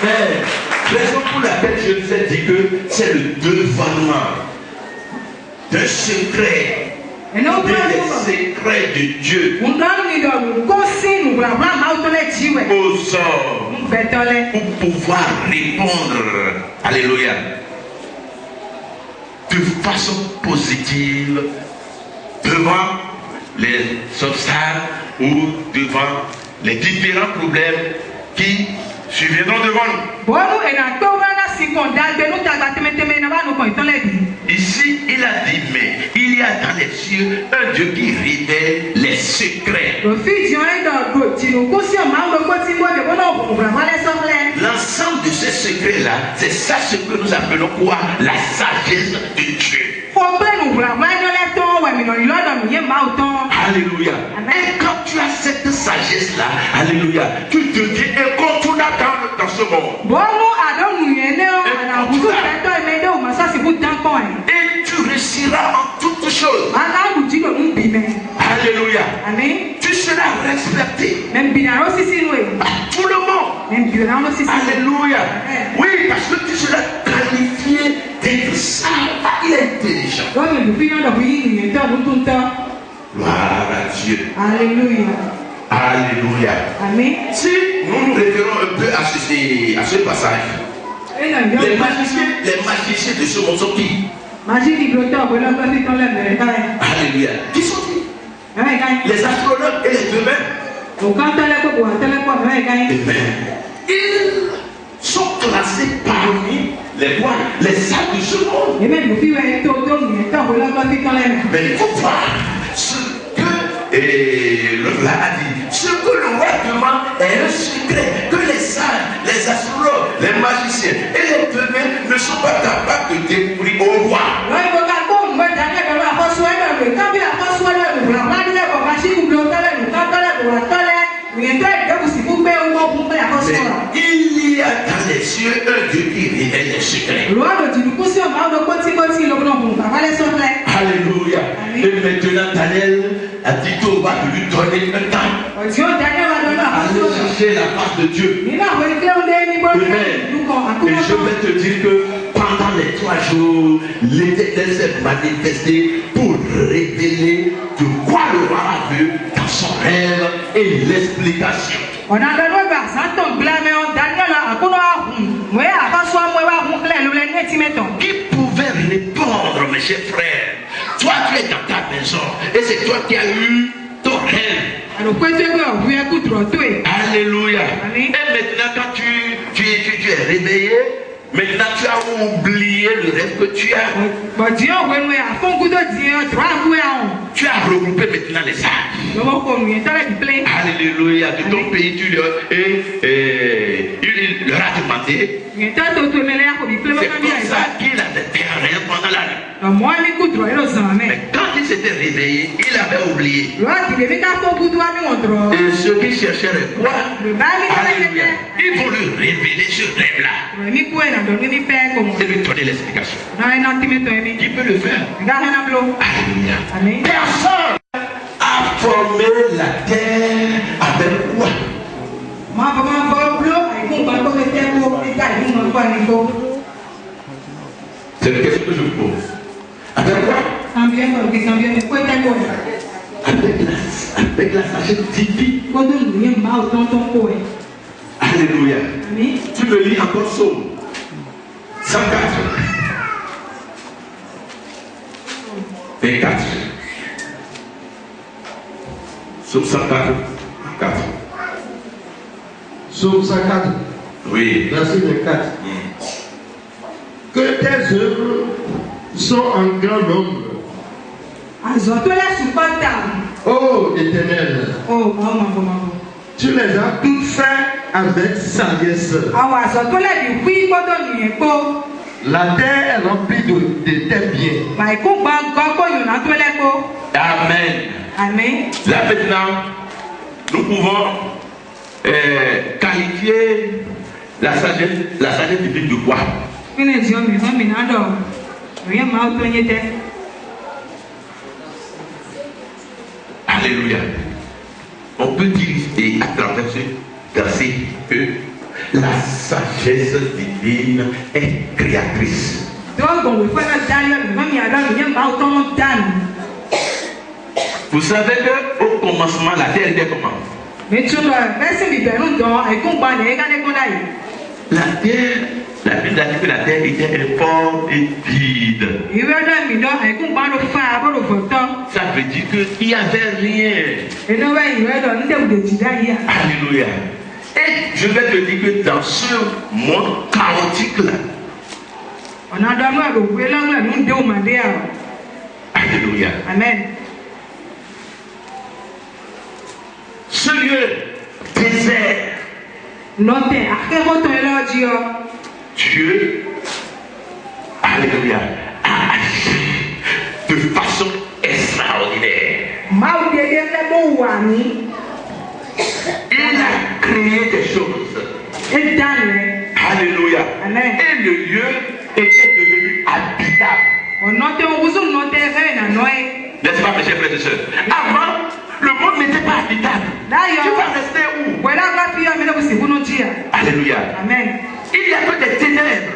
Amen. Raison pour laquelle je vous ai dit que c'est le devanement d'un secret. Des secrets de Dieu aux hommes pour pouvoir répondre, alléluia, de façon positive devant les obstacles ou devant les différents problèmes qui surviendront devant nous. Ici, il a dit, mais il y a dans les cieux un Dieu qui révèle les secrets. L'ensemble de ces secrets-là, c'est ça ce que nous appelons quoi? La sagesse de Dieu. Alléluia. Et quand tu as cette sagesse-là, alléluia, tu deviens incontournable dans ce monde. Et tu réussiras en toutes choses. Alléluia. Tu seras respecté par tout le monde. Alléluia. Oui, parce que tu seras qualifié d'être sage et intelligent. Gloire à Dieu. Alléluia. Alléluia. Amen. Si nous nous référons un peu à ce passage, les magiciens de ce monde sont qui? Alléluia. Qui sont-ils? Les astrologues et les devins. Amen. Ils sont classés parmi les rois, les sages de ce monde. Mais il faut voir ce que le roi a dit. Ce que le roi demande est un secret que les sages, les astrologues, les magiciens et les devins ne sont pas capables de découvrir au roi. Mais il y a dans les cieux un Dieu qui révèle les secrets. Alléluia. Et maintenant Daniel a dit au roi de lui donner un temps. Aller chercher la face de Dieu. Amen. Et je vais te dire que pendant les 3 jours, l'Éternel s'est manifesté pour révéler de quoi le roi a vu dans son rêve et l'explication. cher frère, toi tu es dans ta maison et c'est toi qui as eu ton rêve. Alléluia. Et maintenant quand tu es réveillé, maintenant tu as oublié le rêve que tu as. Tu as regroupé maintenant les sages. Alléluia. De ton pays, tu leur as demandé. C'est comme ça qu'il a fait rien pendant la nuit. Mais quand il s'était réveillé, il avait oublié. Et ceux qui cherchaient quoi? Alléluia. Ils vont lui révéler ce rêve-là. Et lui donner l'explication. Qui peut le faire? Alléluia. Personne a formé la terre avec quoi? C'est une question que je vous pose. Avec quoi? Avec la sagesse divine. Alléluia. Tu me lis encore Psaume 104. 24. Psaume 104. 4. Psaume 104. Oui. Verset 24. Que tes œuvres sont en grand nombre. Oh Éternel. Tu les as toutes faites avec sagesse. La terre est remplie de tes biens. Amen. Amen. Là maintenant, nous pouvons qualifier la sagesse divine de quoi? Alléluia. On peut dire et à travers ce verset que la sagesse divine est créatrice. Vous savez qu'au commencement, la terre était comment? La terre, la Bible a dit que la terre était informe et vide. Ça veut dire qu'il n'y avait rien. Alléluia. Et je vais te dire que dans ce monde chaotique là, alléluia. Amen. Ce lieu désert, Dieu, alléluia, a agi de façon extraordinaire. Il a créé des choses. Alléluia. Amen. Et le lieu était devenu habitable. N'est-ce pas, mes chers frères et sœurs? Avant, le monde n'était pas habitable. Tu vas rester où? Alléluia. Amen. Il n'y a que des ténèbres.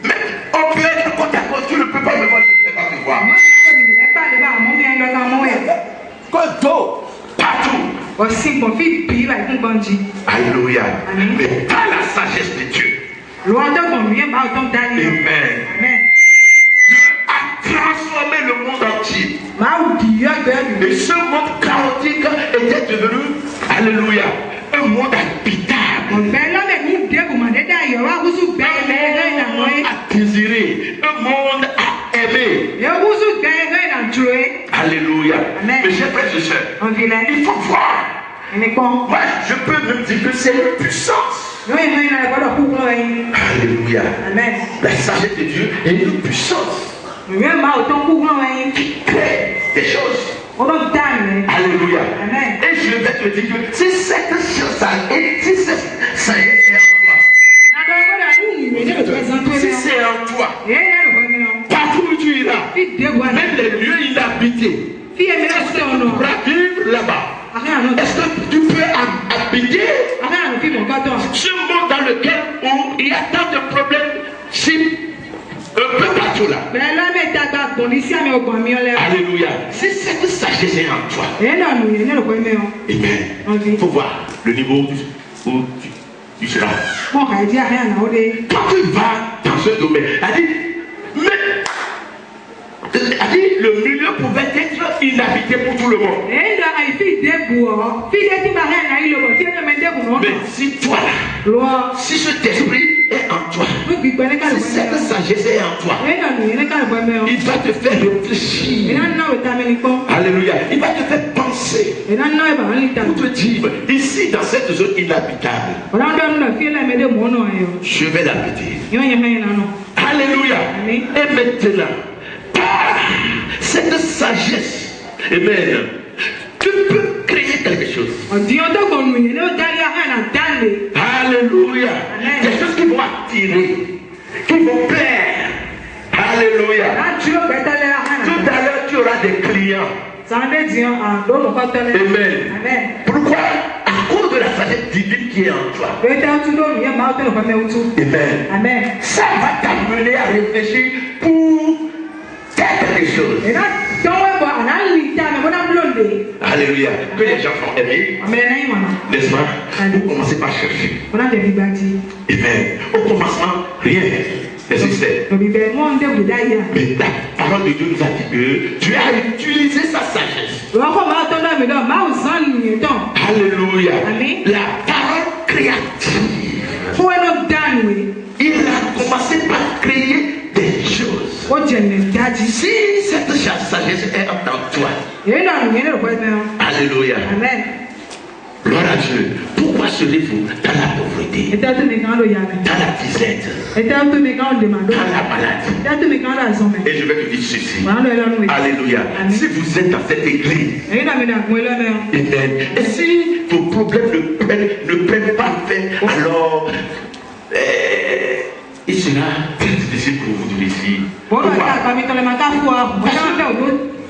Mais on peut être côte à côte, tu ne peux pas me voir, je ne peux pas te voir. Côte d'eau, partout. Alléluia. Mais par la sagesse de Dieu. Amen. Dieu a transformé le monde entier. Et ce monde chaotique était devenu, alléluia, un monde habitable. Un monde à désirer, un monde à aimer. Alléluia. Mes chers frères et sœurs, il faut voir. Moi, je peux même dire que c'est une puissance. Alléluia. La sagesse de Dieu est une puissance qui crée des choses. Alléluia. Et je vais te dire que si cette sagesse est en toi, si c'est en toi, partout où tu iras, même les lieux inhabités, tu pourras vivre là-bas. Est-ce que tu peux habiter ce monde dans lequel il y a tant de problèmes, si un peu partout là? Alléluia. Si cette sagesse est en toi, amen. Il faut voir le niveau où tu seras. Quand tu vas dans ce domaine. Le milieu pouvait être inhabité pour tout le monde. Mais si toi là, si cet esprit est en toi, si cette sagesse est en toi, il va te faire réfléchir. Alléluia. Il va te faire penser. Pour te dire, ici dans cette zone inhabitable, je vais l'habiter. Alléluia. Et maintenant, cette sagesse, amen, tu peux créer quelque chose. Alléluia. Des choses qui vont attirer, qui vont plaire. Alléluia. Tout à l'heure, tu auras des clients. Amen. Pourquoi? À cause de la sagesse divine qui est en toi. Amen. Ça va t'amener à réfléchir pour quelque chose. Alléluia. Que les gens sont aimés. N'est-ce pas? Vous commencez par chercher. Amen. Au commencement, rien n'existait. Mais la parole de Dieu nous a dit que Dieu a utilisé sa sagesse. Alléluia. La parole créative. Il a commencé par créer des choses. Si cette sagesse est en toi, alléluia. Amen. Gloire à Dieu. Pourquoi serez-vous dans la pauvreté, dans la disette, dans la maladie? Et je vais te dire ceci. Alléluia. Si vous êtes dans cette église, amen, et si vos problèmes ne prennent pas fin, alors il sera très difficile pour vous ici.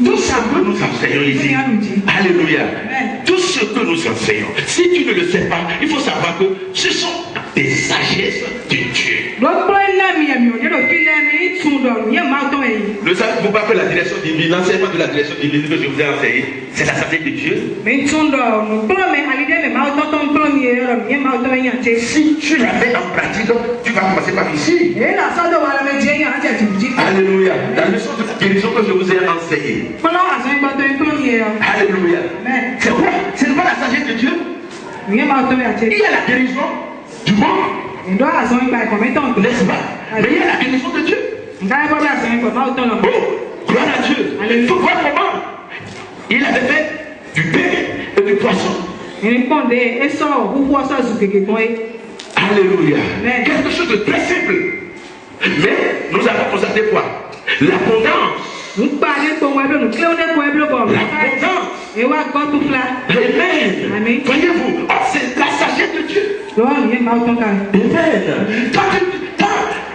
Tout ce que nous enseignons ici, alléluia, tout ce que nous enseignons, si tu ne le sais pas, il faut savoir que ce sont des sagesses de Dieu. Ne savez-vous pas que la direction divine, l'enseignement de la direction divine que je vous ai enseigné, c'est la sagesse de Dieu? Si tu la mets en pratique, tu vas commencer par ici. Alléluia. La leçon de la guérison que je vous ai enseignée. Alléluia. C'est vrai, ce n'est pas la sagesse de Dieu. Il y a la guérison du monde. N'est-ce pas? Mais il y a la guérison de Dieu. Oh, gloire à Dieu. Il faut voir comment il avait fait du pain et du poisson. Alléluia. Quelque chose de très simple. Mais nous avons constaté quoi? L'abondance. L'abondance. Amen. Voyez-vous, c'est la sagesse de Dieu.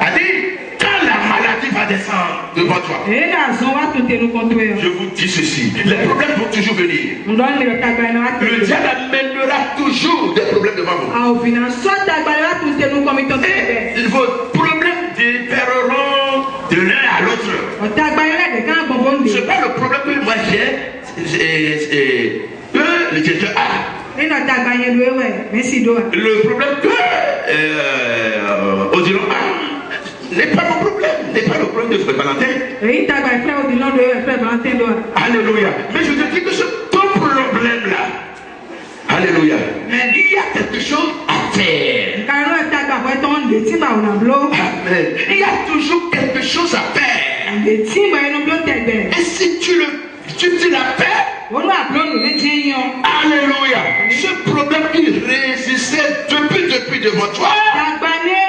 Amen. Quand la maladie va descendre devant toi, je vous dis ceci, les problèmes vont toujours venir. Le diable amènera toujours des problèmes devant vous. Et vos problèmes différeront de l'un à l'autre. Ce n'est pas le problème que moi j'ai, le directeur a. Le problème que Odilon a n'est pas mon problème, n'est pas le problème de Frère Valentin. Alléluia. Mais je te dis que ton problème là, alléluia, il y a quelque chose à faire. Amen. Il y a toujours quelque chose à faire. Et si tu l'as fait, alléluia, ce problème qui résistait depuis devant toi,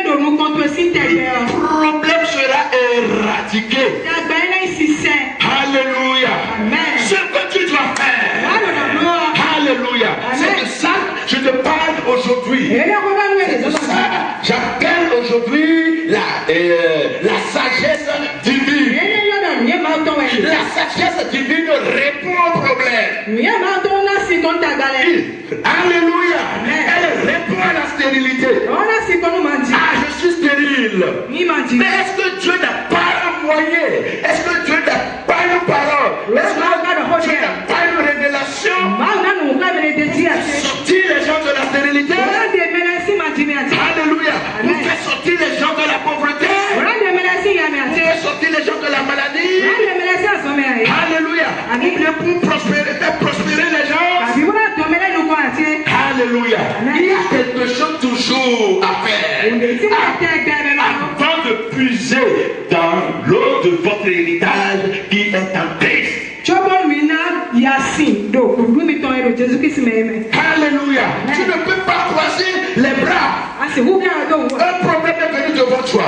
le problème sera éradiqué. Alléluia. Ce que tu dois faire, alléluia, c'est de ça que je te parle aujourd'hui. J'appelle aujourd'hui la sagesse divine. La sagesse divine répond au problème. Alléluia. Elle répond à la stérilité. Ah, je suis stérile. Mais est-ce que Dieu n'a pas un moyen? Est-ce que Dieu n'a pas une parole? Est-ce que Dieu n'a pas une révélation? Sortir les gens de la stérilité. Alléluia. Vous faites sortir les gens de la pauvreté. sortir les gens de la maladie. Alléluia. Pour prospérer, faire prospérer les gens. Alléluia. Il y a quelque chose toujours à faire. Avant de puiser dans l'eau de votre héritage qui est en Christ. Alléluia. Tu ne peux pas croiser les bras. Un problème est venu devant toi.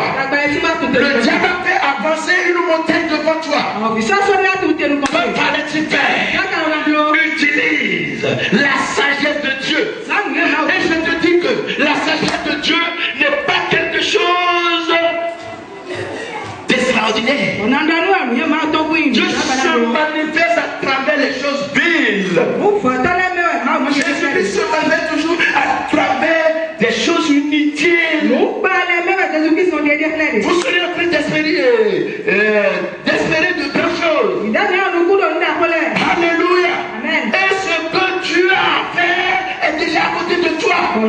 Le diable fait avancer une montagne devant toi. Que fallait-il faire? Utilise la sagesse de Dieu. Et je te dis que la sagesse de Dieu n'est pas quelque chose d'extraordinaire. Dieu se manifeste à travers les choses viles. Jésus se manifeste toujours à travers des choses inutiles. Vous serez en train d'espérer de grandes choses. Alléluia. Et ce que Dieu a fait est déjà à côté de toi. On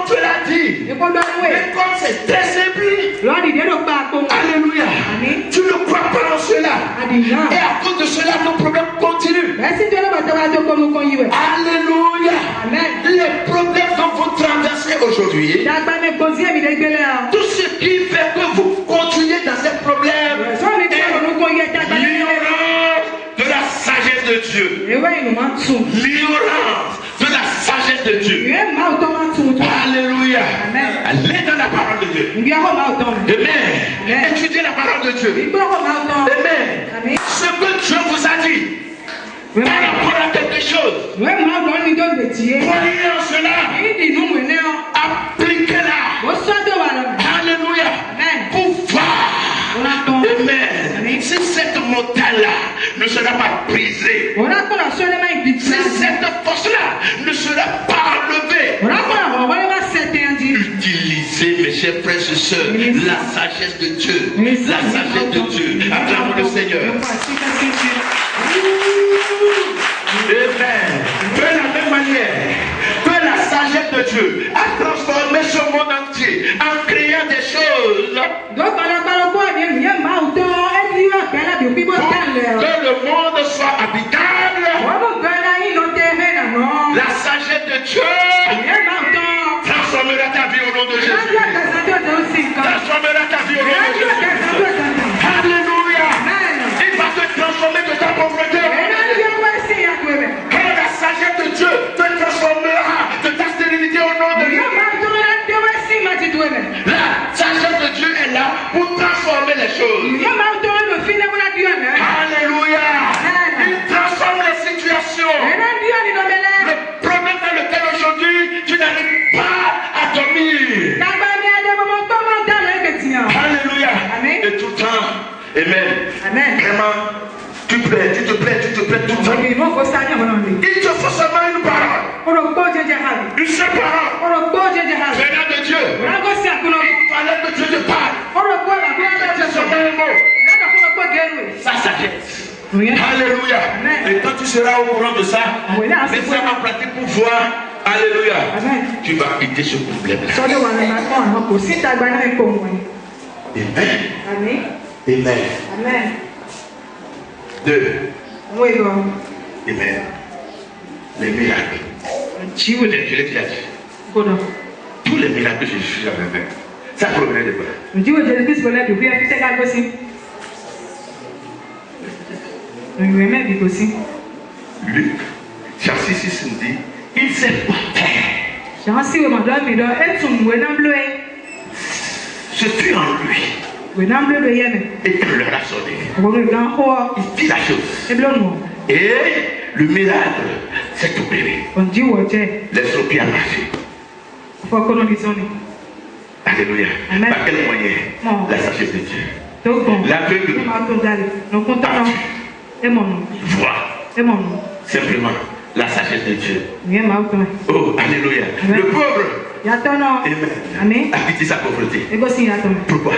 te l'a dit. Mais comme c'est très simple. Alléluia. Tu ne crois pas en cela. Et à cause de cela, nos problèmes continuent. Alléluia. Les problèmes dont vous traversez aujourd'hui, tout ce qui fait que vous continuez dans ces problèmes est l'ignorance de la sagesse de Dieu. L'ignorance de la sagesse de Dieu. Alléluia. Allez dans la parole de Dieu. Amen. Étudiez la parole de Dieu. Amen. Ce que Dieu vous a dit par rapport à quelque chose, croyez en cela. Appliquez-la. Alléluia. Pour voir. Amen. Si cette montagne-là ne sera pas brisée, si cette force-là ne sera pas enlevée, utilisez, mes chers frères et sœurs, la sagesse de Dieu. La sagesse de Dieu. Acclamons le Seigneur. Amen. De la même manière que la sagesse de Dieu a transformé ce monde entier en créant des choses pour que le monde soit habitable. La sagesse de Dieu transformera ta vie au nom de Jésus. Transformera ta vie au nom de Jésus. Alléluia. Il va te transformer de ta pauvreté. Quand la sagesse de Dieu te transformera de ta stérilité au nom de Jésus. La sagesse de Dieu est là pour transformer les choses. Alléluia. Il transforme les situations. Le problème dans lequel aujourd'hui tu n'arrives pas à dormir. Alléluia. Et tout le temps. Amen. Vraiment. Tu te plais tout le temps. Il te faut seulement une parole. Une seule parole. Venant de Dieu. Il fallait que Dieu te parle. C'est seulement un mot. Ça sagesse. Alléluia. Et quand tu seras au courant de ça, mets ça en pratique pour voir. Alléluia. Tu vas quitter ce problème-là. Amen. 2. Amen. Les miracles. Je l'ai déjà dit. Tous les miracles que Jésus avait fait, ça provenait de quoi? Luc, chapitre 6 nous dit, il sait pas faire. Ce fut en lui. Et quand leur a sonné, il dit la chose. Et le miracle s'est opéré. L'Éthiopie a marché. Alléluia. Par quel moyen? La sagesse de Dieu. L'aveugle voit simplement la sagesse de Dieu. Oh, alléluia. Le pauvre a quitté sa pauvreté. Pourquoi?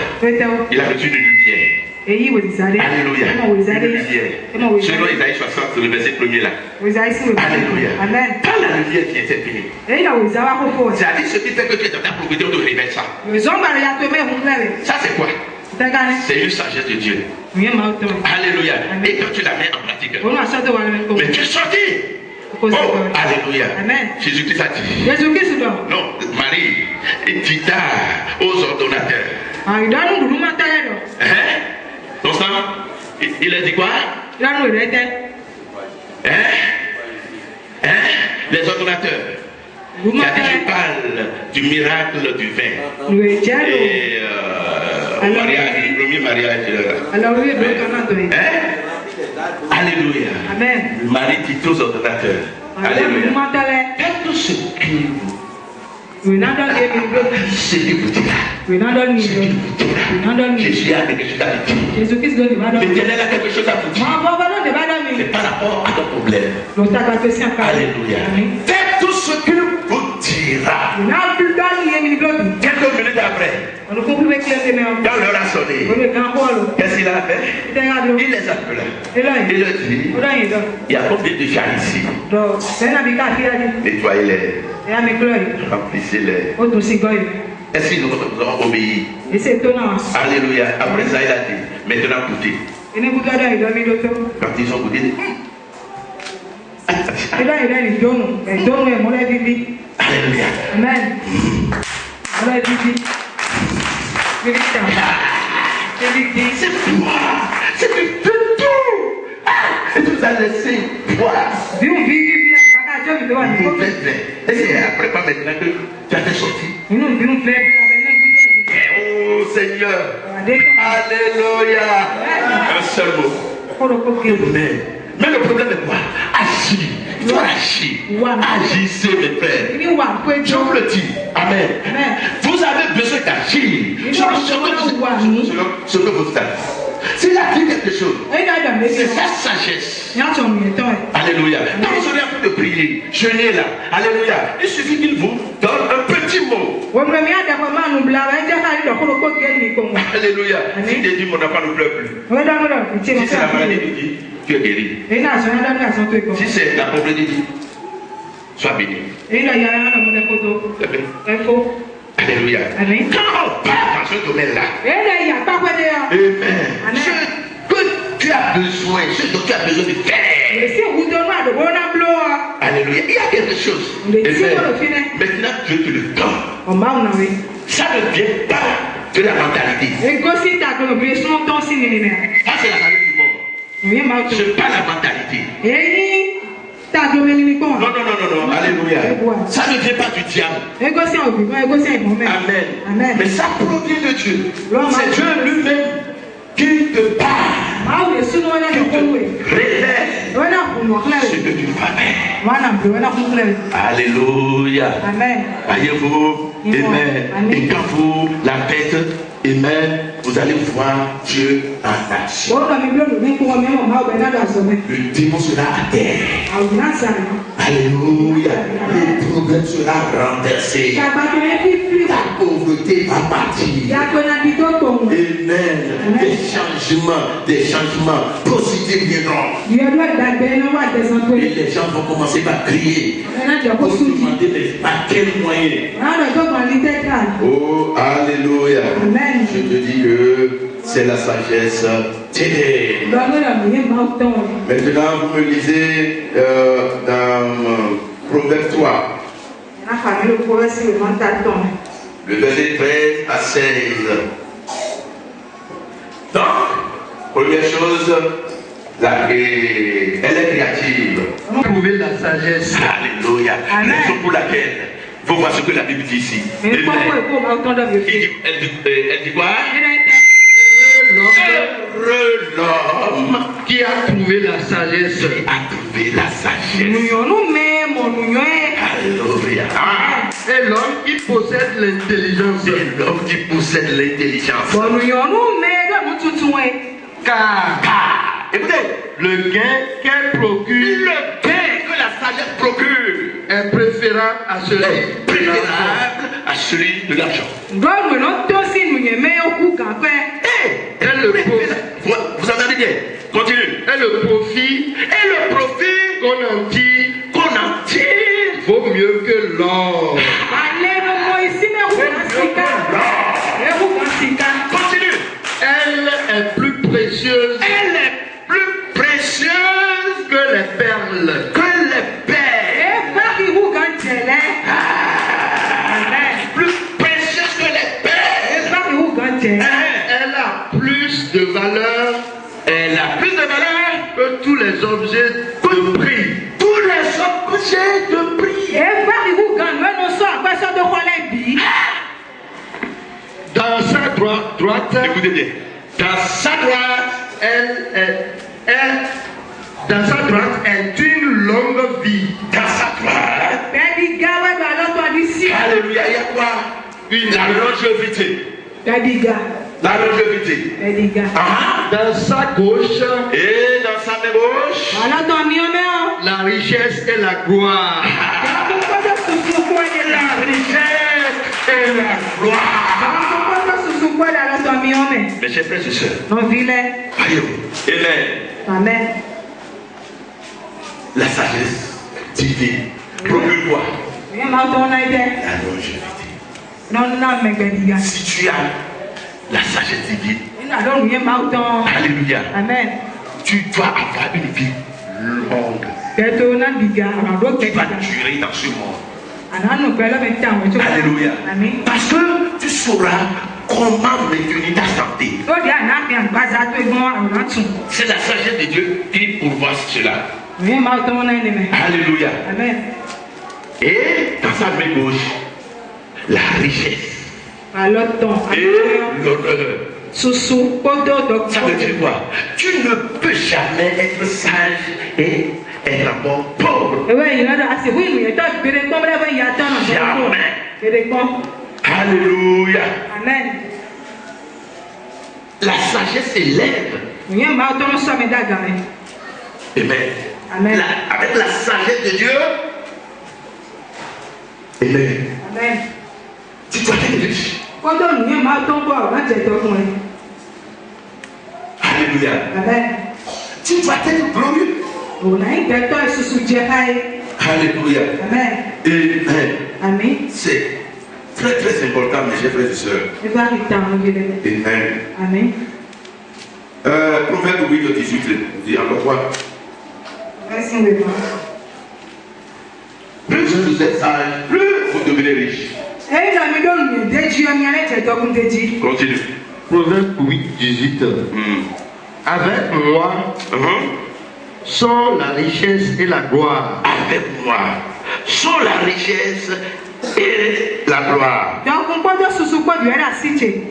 Il a reçu une lumière. Alléluia. Une lumière. Selon Isaïe 60, le verset 1er là. Alléluia. Quand la lumière vient, c'est fini. C'est-à-dire ce qui fait que tu es dans ta pauvreté, on te révèle ça. Ça c'est quoi? C'est une sagesse de Dieu. Alléluia. Et quand tu la mets en pratique, mais tu es sorti. Oh, alléluia. Jésus-Christ a dit. Non, Marie, tu as aux ordonnateurs. Hein? Constant, il a dit quoi? Hein? Les ordonnateurs. Je parle du miracle du vin. Et mariage, le premier mariage. Alléluia. Amen. Marie dit aux ordonnateurs. Alléluia. Faites tout ce qu'il vous dira. Jésus a quelque chose à dire. L'Éternel a quelque chose à vous dire. C'est par rapport à ton problème. Alléluia. Faites tout ce qu'il vous dira. Quelques minutes après, quand l'heure a sonné, qu'est-ce qu'il a fait? Il les appela. Il leur dit, il y a combien de gens ici? Nettoyez-les. Remplissez-les. Est-ce qu'ils nous ont obéi? Alléluia. Après ça, il a dit, maintenant goûtez. Quand ils ont goûté, alléluia. Amen. C'est toi. C'est du tout. Et tu nous as laissé boire. Et c'est après pas maintenant que tu as fait sortir. Oh Seigneur. Alléluia. Un seul mot. Mais le problème est quoi? Agis. Il faut agir. Agissez mes frères. Je vous le dis. Amen. Vous avez besoin d'agir. Ce que vous faites. S'il a dit quelque chose, c'est sa sagesse. Alléluia. Quand vous serez en train de prier, jeûnez là. Alléluia. Il suffit qu'il vous donne un petit mot. Alléluia. Si tu dis mon enfant ne pleure plus. Si c'est la maladie qui dit, tu es guéri. Si c'est la pauvreté qui dit, sois béni. Alléluia. Quand on part dans ce domaine-là, Amen. Ce que tu as besoin, ce dont tu as besoin de faire. Alléluia. Il y a quelque chose. Amen. Maintenant, Dieu te le donne. Ça ne vient pas de la mentalité. Ça, c'est la sagesse du monde. C'est pas la mentalité. Non. Alléluia. Ça ne vient pas du diable. Amen. Mais ça provient de Dieu. C'est Dieu lui-même qui te parle. Qui te révèle ce que tu vas faire. Alléluia. Voyez-vous. Amen. Et quand vous la faites, amen, vous allez voir Dieu en action. Le démon sera à terre. Alléluia. Le problème sera renversé. Ta pauvreté va partir. Amen. Des changements positifs viendront. Et les gens vont commencer par crier. Pour se demander, mais par quel moyen? Oh, alléluia. Amen. Je te dis que c'est la sagesse divine. Maintenant, vous me lisez dans Proverbe 3. Le verset 13 à 16. Donc, première chose, elle est créative. Trouver la sagesse. Alléluia. Raison pour laquelle, vous voyez ce que la Bible dit ici. Elle dit quoi? Heureux l'homme qui a trouvé la sagesse. Alléluia. Et l'homme qui possède l'intelligence. Car écoutez, le gain qu'elle procure, que la sagesse procure est préférable à celui de l'argent. Vous entendez bien? Continue. Et le profit qu'on en tire vaut mieux que l'or. Continue. précieuse. Elle est plus précieuse que les perles. Que les perles. Plus précieuse que les perles. Elle a plus de valeur. Elle a plus de valeur que tous les objets de prix. Tous les objets de prix. Dans sa droite, écoutez bien. Dans sa droite, dans sa droite est une longue vie. Dans sa droite. Alléluia. Il y a quoi? La longévité. La longévité. Dans sa gauche. Et dans sa main gauche. La richesse et la gloire. La richesse et la gloire. Mes chers frères et sœurs. Amen. La sagesse divine procure quoi? La longévité. Si tu as la sagesse divine, alléluia. Amen. Tu dois avoir une vie longue. Tu vas durer dans ce monde. Alléluia. Parce que tu sauras comment maintenir ta santé. C'est la sagesse de Dieu qui pourvoit cela. Alléluia. Amen. Et dans sa main gauche, la richesse et l'honneur. Ça veut dire quoi? Tu ne peux jamais être sage et être encore pauvre. Jamais. Alléluia. Amen. La sagesse s'élève. Amen. Amen. Avec la sagesse de Dieu. Amen. Amen. Tu dois être riche. Alléluia. Amen. Tu dois être glorieux. Alléluia. Amen. Amen. Amen. C'est très très important, mes chers frères et sœurs. Amen. Amen. Proverbe 8:18, on dit encore quoi? Plus vous êtes sage, plus vous devenez riche. Continue. Proverbe 8:18. Avec moi sont la richesse et la gloire. Avec moi sont la richesse et la gloire.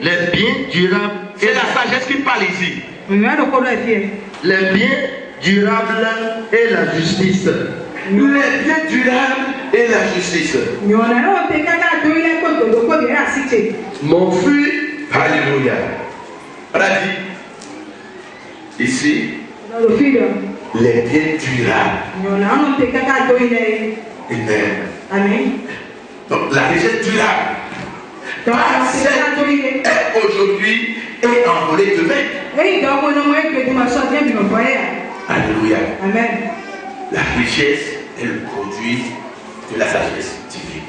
Les biens durables. C'est la sagesse qui parle ici. Les biens durables et la justice. Les biens durables et la justice. Mon fils. Alléluia. On a dit ici les biens durables. Amen. Amen. Donc la richesse durable. Est aujourd'hui et envolée demain. Alléluia. Amen. La richesse est le produit de la sagesse divine.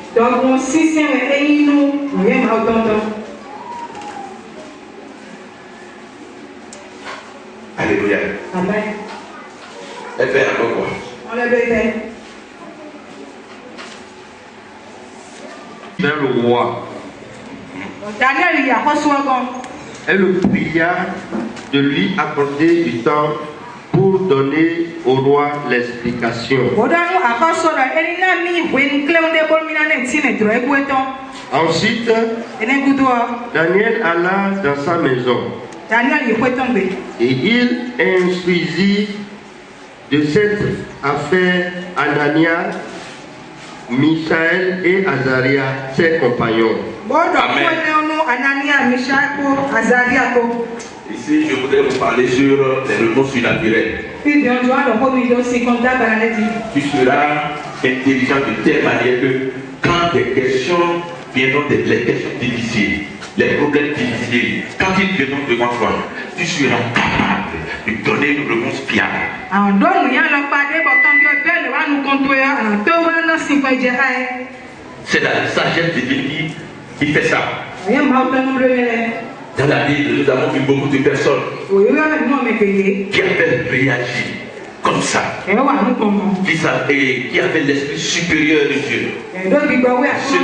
Alléluia. Amen. Elle fait encore quoi? Vers le roi. Elle le pria de lui accorder du temps pour donner au roi l'explication. Ensuite, Daniel alla dans sa maison et il instruisit de cette affaire Anania, Michaël et Azaria, ses compagnons. Amen. Ici, je voudrais vous parler sur les ressources surnaturelles. Tu seras intelligent de telle manière que quand des questions viendront, les questions difficiles, les problèmes difficiles, quand ils viendront devant toi, tu seras capable de donner une réponse fiable. C'est la sagesse divine qui fait ça. Dans la Bible, nous avons vu beaucoup de personnes qui avaient réagi comme ça, qui avaient l'esprit supérieur de Dieu. Cet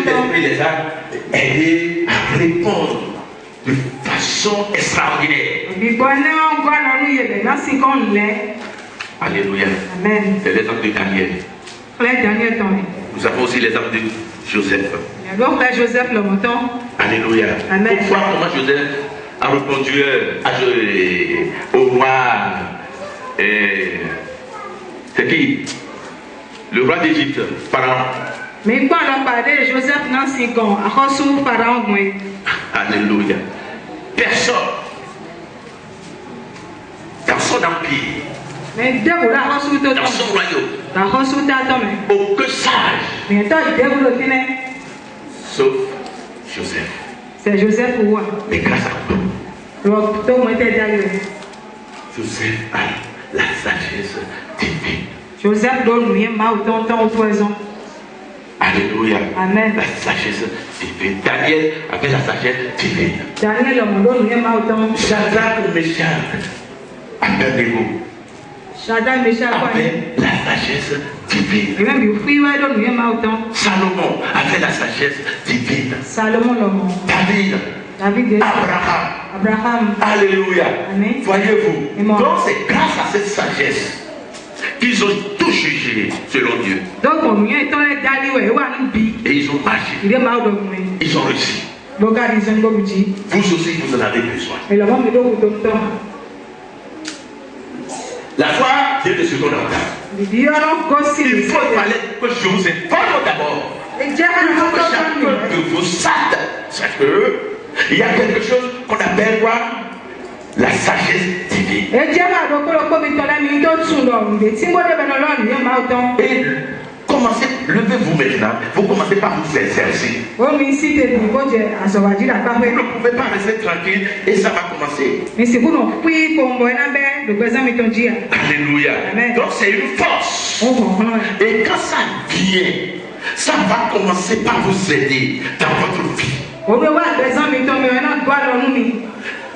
esprit les a aidés à répondre de façon extraordinaire. Alléluia. C'est l'exemple de Daniel. Nous avons aussi l'exemple de Joseph. Alléluia. Pourquoi, comment Joseph a répondu au roi, c'est qui? Le roi d'Égypte, Pharaon. Mais quand on a parlé de Joseph dans 5 ans, à cause de Pharaon. Alléluia. Personne dans son empire, dans son royaume, aucun sage, sauf Joseph. C'est Joseph ou quoi? Mais grâce à toi, Joseph a la sagesse divine. Joseph donne rien mal autant au poison. Alléluia. Amen. La sagesse divine. Daniel avait la sagesse divine. Daniel donne rien mal autant. Shadrach, Meshach, Abednego avait la sagesse divine. Et même il donne rien mal autant. Salomon avait la sagesse divine. Salomon. David. Abraham. Alléluia. Amen. Voyez-vous. Donc c'est grâce à cette sagesse qu'ils ont tout jugé selon Dieu. Et ils ont marché. Ils ont réussi. Vous aussi, vous en avez besoin. La foi vient de ce qu'on entend. Il faut parler que je vous informe d'abord. Il faut que chacun de vous sache qu'il y a quelque chose qu'on appelle quoi? La sagesse divine. Et commencez, levez-vous maintenant. Vous commencez par vous exercer. Vous ne pouvez pas rester tranquille et ça va commencer. Alléluia. Donc c'est une force. Et quand ça vient, ça va commencer par vous aider dans votre vie.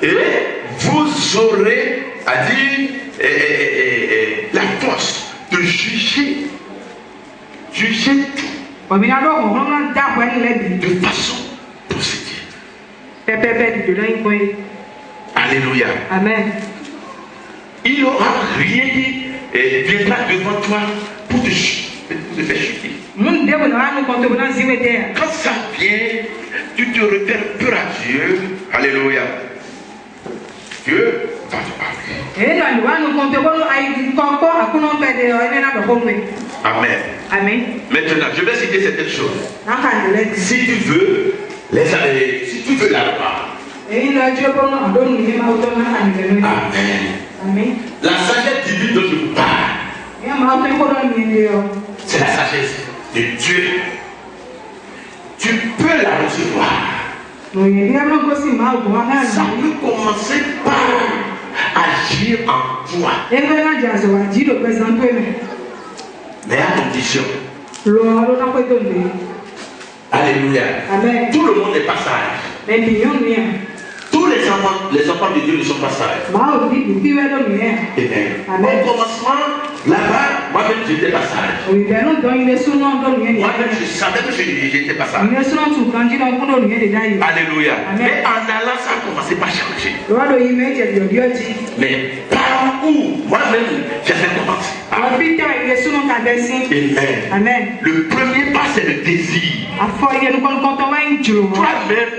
Et vous aurez à dire la force de juger tout de façon positive. Alléluia. Amen. Il n'y aura rien qui viendra devant toi pour te faire chuter. Quand ça vient, tu te repères peu à Dieu. Alléluia. Dieu va te parler. Amen. Amen. Maintenant, je vais citer certaines choses. Si tu veux, si tu veux la part. Amen. La sagesse divine dont je vous parle, c'est la sagesse de Dieu. Tu peux la recevoir. Ça peut commencer par agir en toi. Mais à condition. Alléluia. Amen. Tout le monde n'est pas sage. Tous les enfants de Dieu ne sont pas sages. Amen. Au commencement, là-bas, moi-même, je n'étais pas sage. Moi-même, je savais que je n'étais pas sage. Alléluia. Mais en allant, ça a commencé par changer. Mais par où moi-même, j'avais commencé. Amen. Le premier pas, c'est le désir. Toi-même.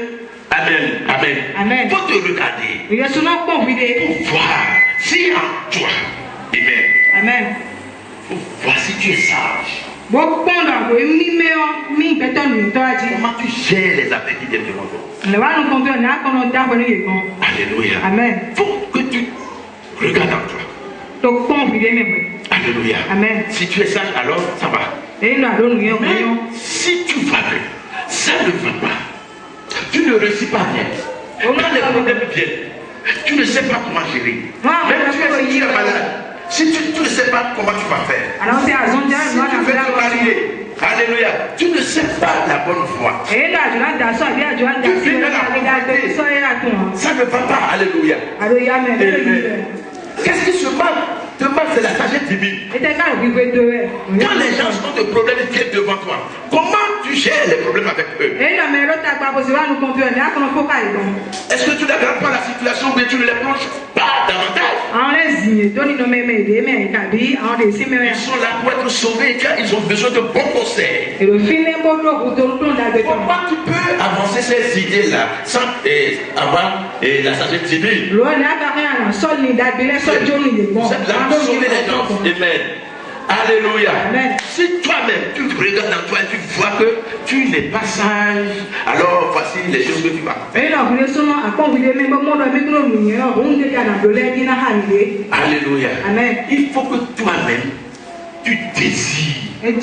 Amen. Faut te regarder pour voir si en toi, amen. Pour voir si tu es sage. Comment tu gères les affaires qui viennent devant toi. Alléluia. Amen. Faut que tu regardes en toi. Alléluia. Amen. Si tu es sage, alors ça va. Mais si tu vas bien, ça ne va pas. Tu ne réussis pas bien. Quand les problèmes viennent, tu ne sais pas comment gérer. Même si tu es malade, si tu ne sais pas comment tu vas faire. Si tu veux te marier, Alléluia. Tu ne sais pas la bonne foi. Tu vis dans la pauvreté. Ça ne va pas. Alléluia. Qu'est-ce qui se passe? C'est la sagesse divine. Quand les gens ont des problèmes, ils viennent devant toi. Comment tu gères les problèmes avec eux? Est-ce que tu n'aggraves pas la situation ou bien tu ne les plonges pas davantage? Ils sont là pour être sauvés car ils ont besoin de bons conseils. Comment tu peux avancer ces idées-là sans avoir la sagesse divine? C'est là pour sauver les gens. Amen. Alléluia. Amen. Si toi-même tu regardes dans toi et tu vois que tu n'es pas sage, alors voici les choses que tu vas faire. Alléluia. Amen. Il faut que toi-même tu désires. On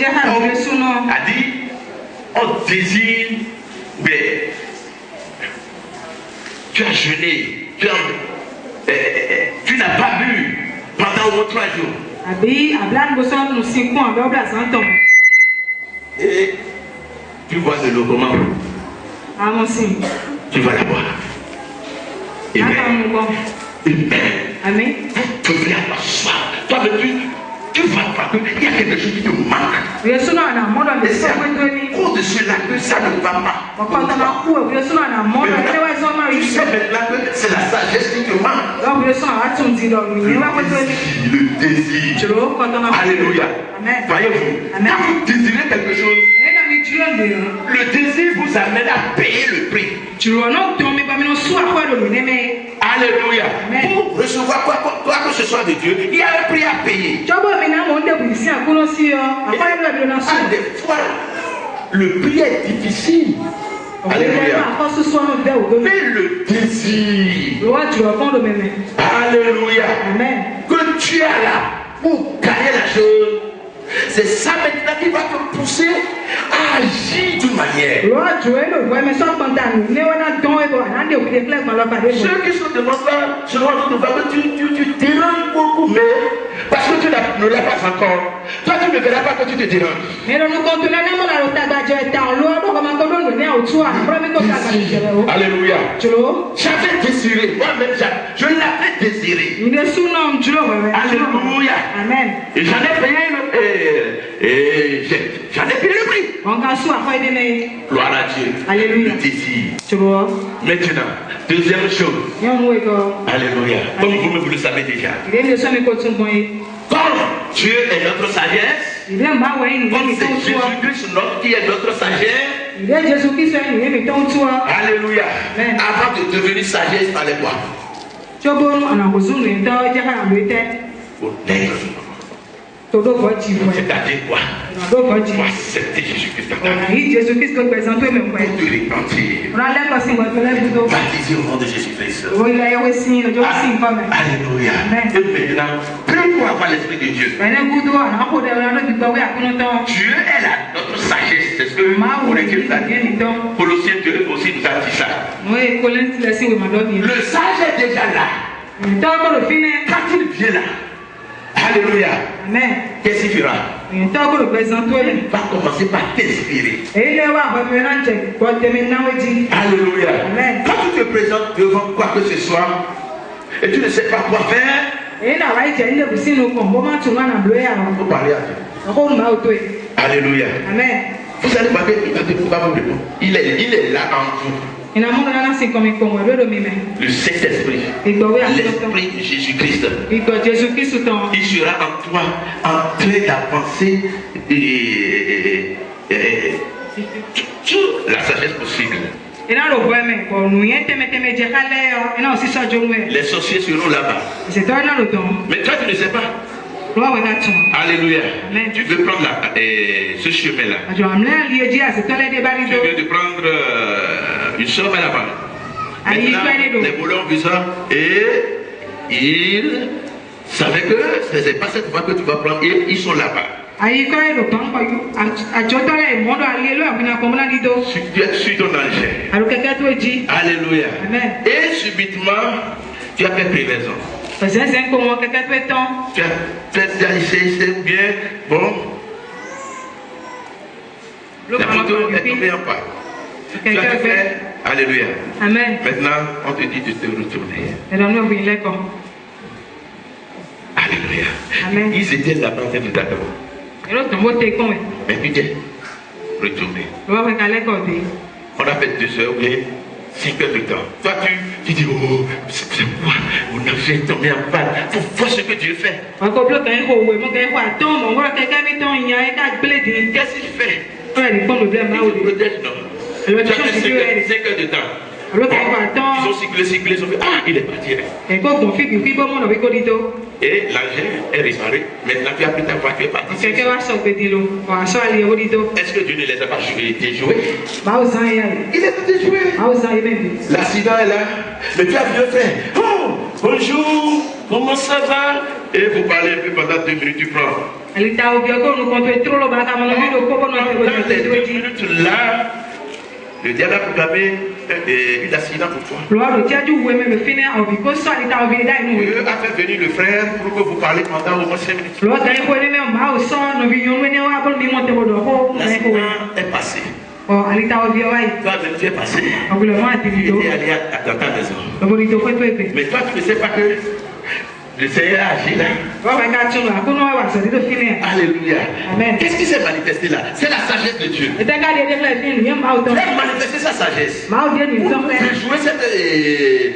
a dit, on désire, mais tu as jeûné, tu n'as pas bu pendant au moins 3 jours. Et tu vois de l'eau comment? Tu vas la boire. Amen. Tu viens t'asseoir. Toi, tu vois pas qu'il y a quelque chose qui te manque. Et c'est à cause de cela que ça ne va pas. Tu sais maintenant que c'est la sagesse qui te manque. Le désir. Alléluia. Voyez-vous, quand vous désirez quelque chose, le désir vous amène à payer le prix. Alléluia. Pour recevoir quoi que ce soit de Dieu, il y a un prix à payer. Des fois, le prix est difficile. Alléluia. Mais le désir. Alléluia. Amen. Que tu as là pour gagner la chose. C'est ça maintenant qui va te pousser à agir d'une manière. Ceux qui sont devant toi, se rendent compte que tu déranges beaucoup, mais parce que tu ne l'as pas encore, toi tu ne verras pas que tu te déranges. Alléluia. J'avais désiré, moi-même je l'avais désiré. Alléluia. Amen. Et j'en ai payé le prix. Gloire à Dieu. Alléluia. Le désir. Maintenant, deuxième chose. Alléluia. Comme vous le savez déjà. Comme Dieu est notre sagesse, comme c'est Jésus-Christ qui est notre sagesse. Alléluia. Avant de devenir sagesse, il fallait quoi? C'est-à-dire quoi? Pour accepter Jésus-Christ dans ta vie. Pour te repentir. Baptiser au nom de Jésus-Christ. Alléluia. Et maintenant, prie pour avoir l'Esprit de Dieu. Dieu est là, notre sagesse. C'est ce que Colossiens 2 aussi nous a dit ça. Le sage est déjà là. Quand il vient là, alléluia. Amen. Qu'est-ce qu'il fera? Il va commencer par t'inspirer. Alléluia. Amen. Quand tu te présentes devant quoi que ce soit et tu ne sais pas quoi faire, il faut parler à Dieu. Alléluia. Amen. Vous allez voir qu'il va vous répondre. Il est là en vous. Le Saint-Esprit, l'Esprit de Jésus-Christ, il sera en toi en train d'avancer la sagesse possible. Les sorciers seront là-bas. Mais toi tu ne sais pas. Alléluia. Amen. Tu veux prendre ce chemin-là. Tu viens de prendre une somme là-bas. Les voleurs ont vu ça et ils savaient que ce n'est pas cette voie que tu vas prendre et ils sont là-bas. Suis ton danger. Alléluia. Amen. Et subitement, tu as fait prévention. Tu as fait c'est bien, bon. La photo est tombée en pas. Tu as tout fait. Alléluia. Amen. Maintenant, on te dit de te retourner. Alléluia. Amen. Ils étaient là-bas en train de t'attendre. Mais tu t'es retourné. On a fait 2 heures ou bien 5 heures de temps. Toi, tu dis, oh, c'est quoi? On a fait tomber en panne. Il faut voir ce que Dieu fait. Qu'est-ce qu'il fait? Il te protège, non? Tu as fait 5 heures de temps. Ils ont cyclé, ils ont fait, ah, il est parti. Et l'engin est réparé. Maintenant, tu as pris ta voiture, tu es parti. Est-ce que Dieu ne les a pas déjoués? Il est déjoué. L'accident est là. Mais tu as bien fait. Oh, bonjour, comment ça va? Et vous parlez un peu pendant 2 minutes, tu prends. Dans les 2 minutes là, le diable a proclamé un accident pour toi. Dieu a fait venir le frère pour que vous parlez pendant au moins 5 minutes. L'accident est passé. Toi, tu es passé. Tu étais allé dans ta maison. Mais toi, tu ne sais pas que le Seigneur a agi là. Alléluia. Qu'est-ce qui s'est manifesté là? C'est la sagesse de Dieu. Il a manifesté sa sagesse. J'ai joué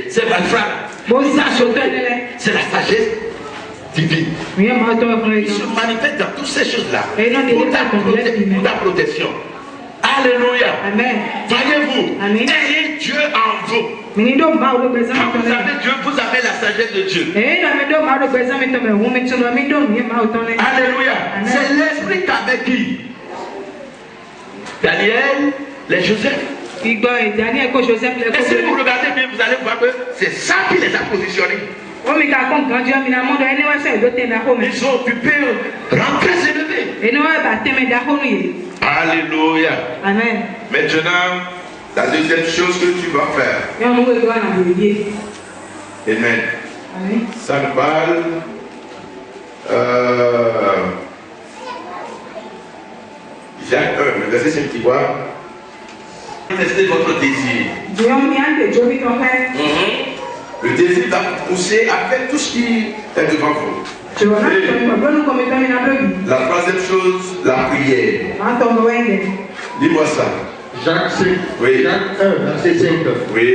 cette malfrate. C'est la sagesse divine. Il se manifeste dans toutes ces choses-là. Pour ta protection. Alléluia. Voyez-vous, ayez Dieu en vous. Quand vous avez Dieu, vous avez la sagesse de Dieu. Alléluia. C'est l'esprit qu'avec qui? Daniel, les Joseph. Et si vous regardez bien, vous allez voir que c'est ça qui les a positionnés. Ils sont occupés, rang très élevé. Alléluia. Amen. Maintenant, la deuxième chose que tu vas faire. Amen. Ça nous parle. Jacques 1, le verset 5 qui voit. Manifestez votre désir. Le désir va vous pousser à faire tout ce qui est devant vous. La troisième chose, la prière. Dis-moi ça. Jacques 5, oui. Jacques 1, verset 5. Oui.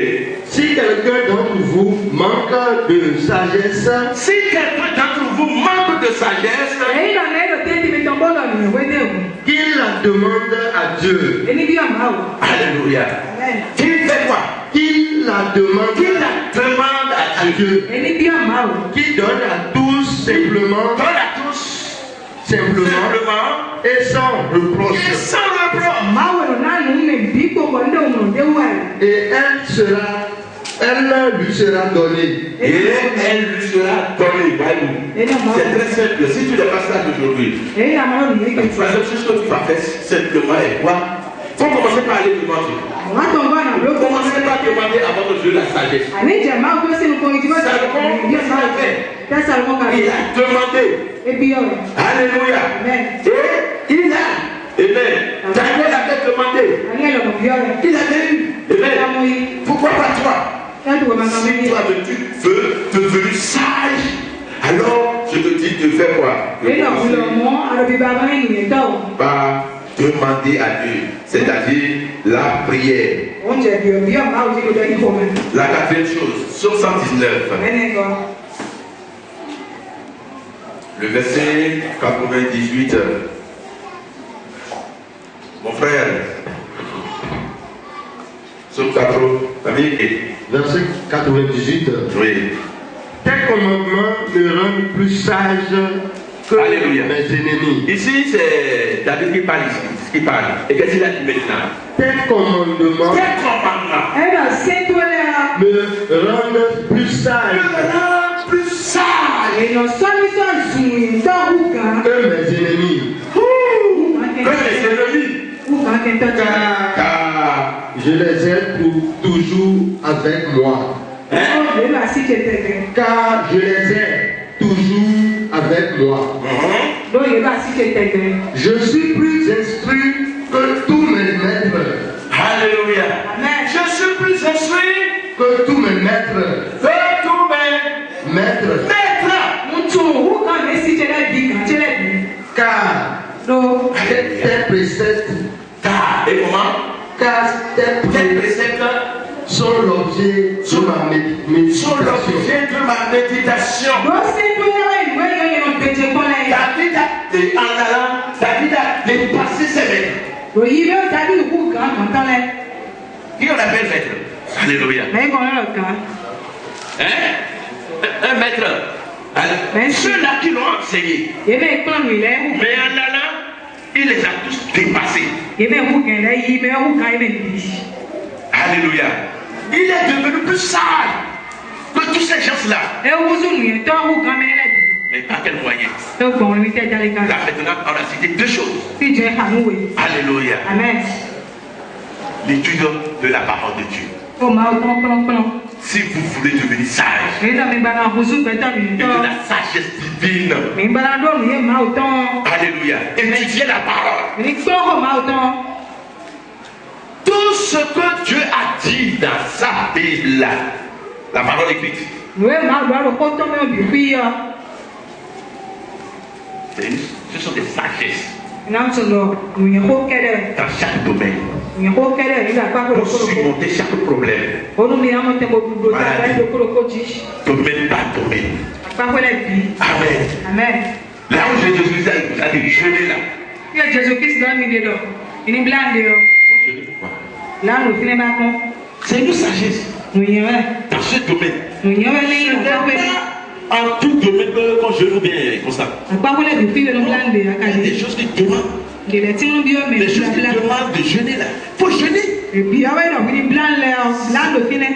Si quelqu'un d'entre vous manque de sagesse, qu'il la demande à Dieu. Alléluia. Qu'il fait quoi? Qu'il la demande à Dieu. Qui donne à tous simplement. Et sans reproche. Et elle lui sera donnée. C'est très simple. Si tu n'as pas ça aujourd'hui, la troisième chose que tu vas faire simplement est quoi? Il faut commencer par aller demander. Commencez par demander à votre Dieu la sagesse. Il a demandé. Alléluia. Et il a. Amen. Daniel avait demandé. Il avait eu. Amen. Pourquoi pas toi? Si toi tu veux devenir sage, alors je te dis de faire quoi? Par demander à Dieu, c'est-à-dire la prière. La quatrième chose, Psaume 119. Le verset 98. Mon frère, Psaume 98. Verset 98. Oui. Tes commandements me rendent plus sage que Alléluia. mes ennemis. Ici, c'est David qui parle ici. Et qu'est-ce qu'il a dit maintenant? Tes commandements me rendent plus sage. Que mes ennemis. Car je les ai toujours avec moi. Car je les ai toujours avec moi. Je suis plus instruit que tous Maître. Car tes préceptes. Car, et comment? Car tes préceptes sont l'objet de ma méditation. David a dit en allant, David a dépassé ses maîtres. Qui on appelle maître? Alléluia. Hein? Un maître. Ceux-là qui l'ont enseigné. Mais en allant, il les a tous dépassés. Alléluia. Il est devenu plus sage que tous ces gens-là. Mais par quel moyen? Là maintenant, on a cité deux choses. Alléluia. Amen. L'étude de la parole de Dieu. Si vous voulez devenir sage, et de la sagesse divine, alléluia, étudiez la parole. Tout ce que Dieu a dit dans sa Bible, la parole écrite, ce sont des sagesses dans chaque domaine. Pour surmonter chaque problème, maladie, domaine par domaine. Amen. Amen. Là où Jésus a dit jeûner là. Faut jeûner pourquoi? C'est une sagesse dans ce domaine. Ce n'est pas en tout domaine qu'on jeûne bien constant. Il y a des choses qui demandent. Les choses qui demandent de jeûner là. Il faut jeûner.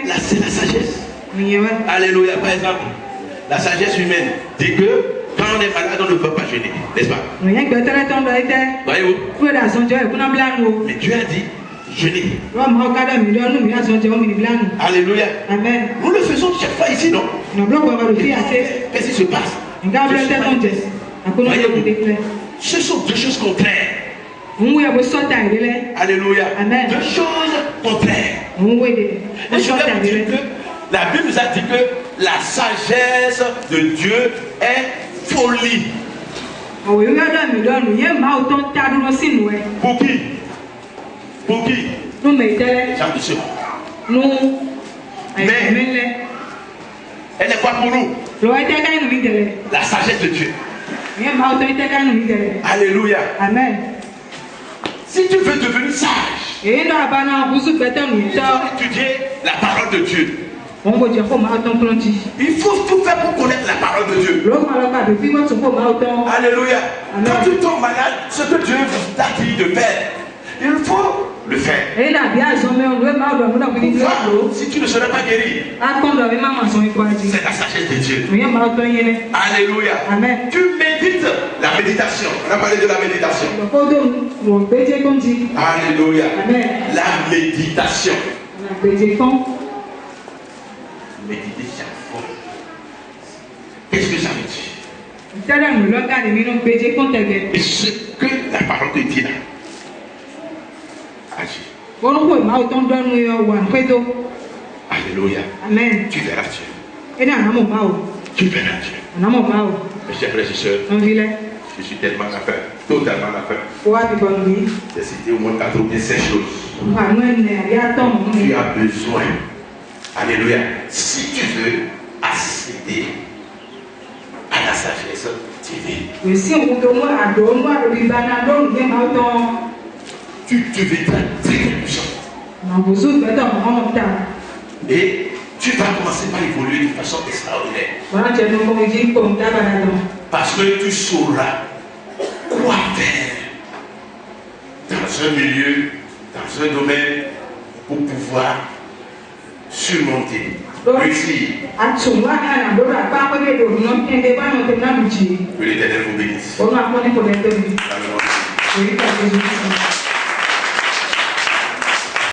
Là, c'est la sagesse. Alléluia. Par exemple, la sagesse humaine dit que quand on est malade, on ne peut pas jeûner. N'est-ce pas? Voyez-vous? Mais Dieu a dit jeûner. Alléluia. Amen. Nous le faisons chaque fois ici, non? Qu'est-ce qui se passe? Voyez-vous? Ce sont deux choses contraires. Alléluia. Amen. Deux choses contraires. Et je vais vous dire que la Bible nous a dit que la sagesse de Dieu est folie. Pour qui? Pour qui? Jean de Sceaux. Mais elle est quoi pour nous? La sagesse de Dieu. Alléluia. Amen. Si tu veux devenir sage, il faut étudier la parole de Dieu. Il faut tout faire pour connaître la parole de Dieu. Alléluia. Quand tu tombes malade, ce que Dieu t'a dit de faire, il faut le faire. Si tu ne serais pas guéri, c'est la sagesse de Dieu. Alléluia. Amen. Tu médites la méditation. On a parlé de la méditation. Alléluia. Amen. La méditation. Méditer chaque fois. Qu'est-ce que ça veut dire? Et ce que la parole te dit là, agis. Alléluia. Amen. Tu verras Dieu. Tu verras Dieu. Mes chers frères et sœurs, je suis tellement à faire, totalement à faire. J'ai cité au moins 4 ou bien 5 choses. Tu as besoin. Alléluia. Si tu veux accéder à la sagesse divine, tu deviendras très puissant. Et tu vas commencer par évoluer de façon extraordinaire. Parce que tu sauras quoi faire dans un milieu, dans un domaine, pour pouvoir surmonter, réussir. Que l'Éternel vous bénisse.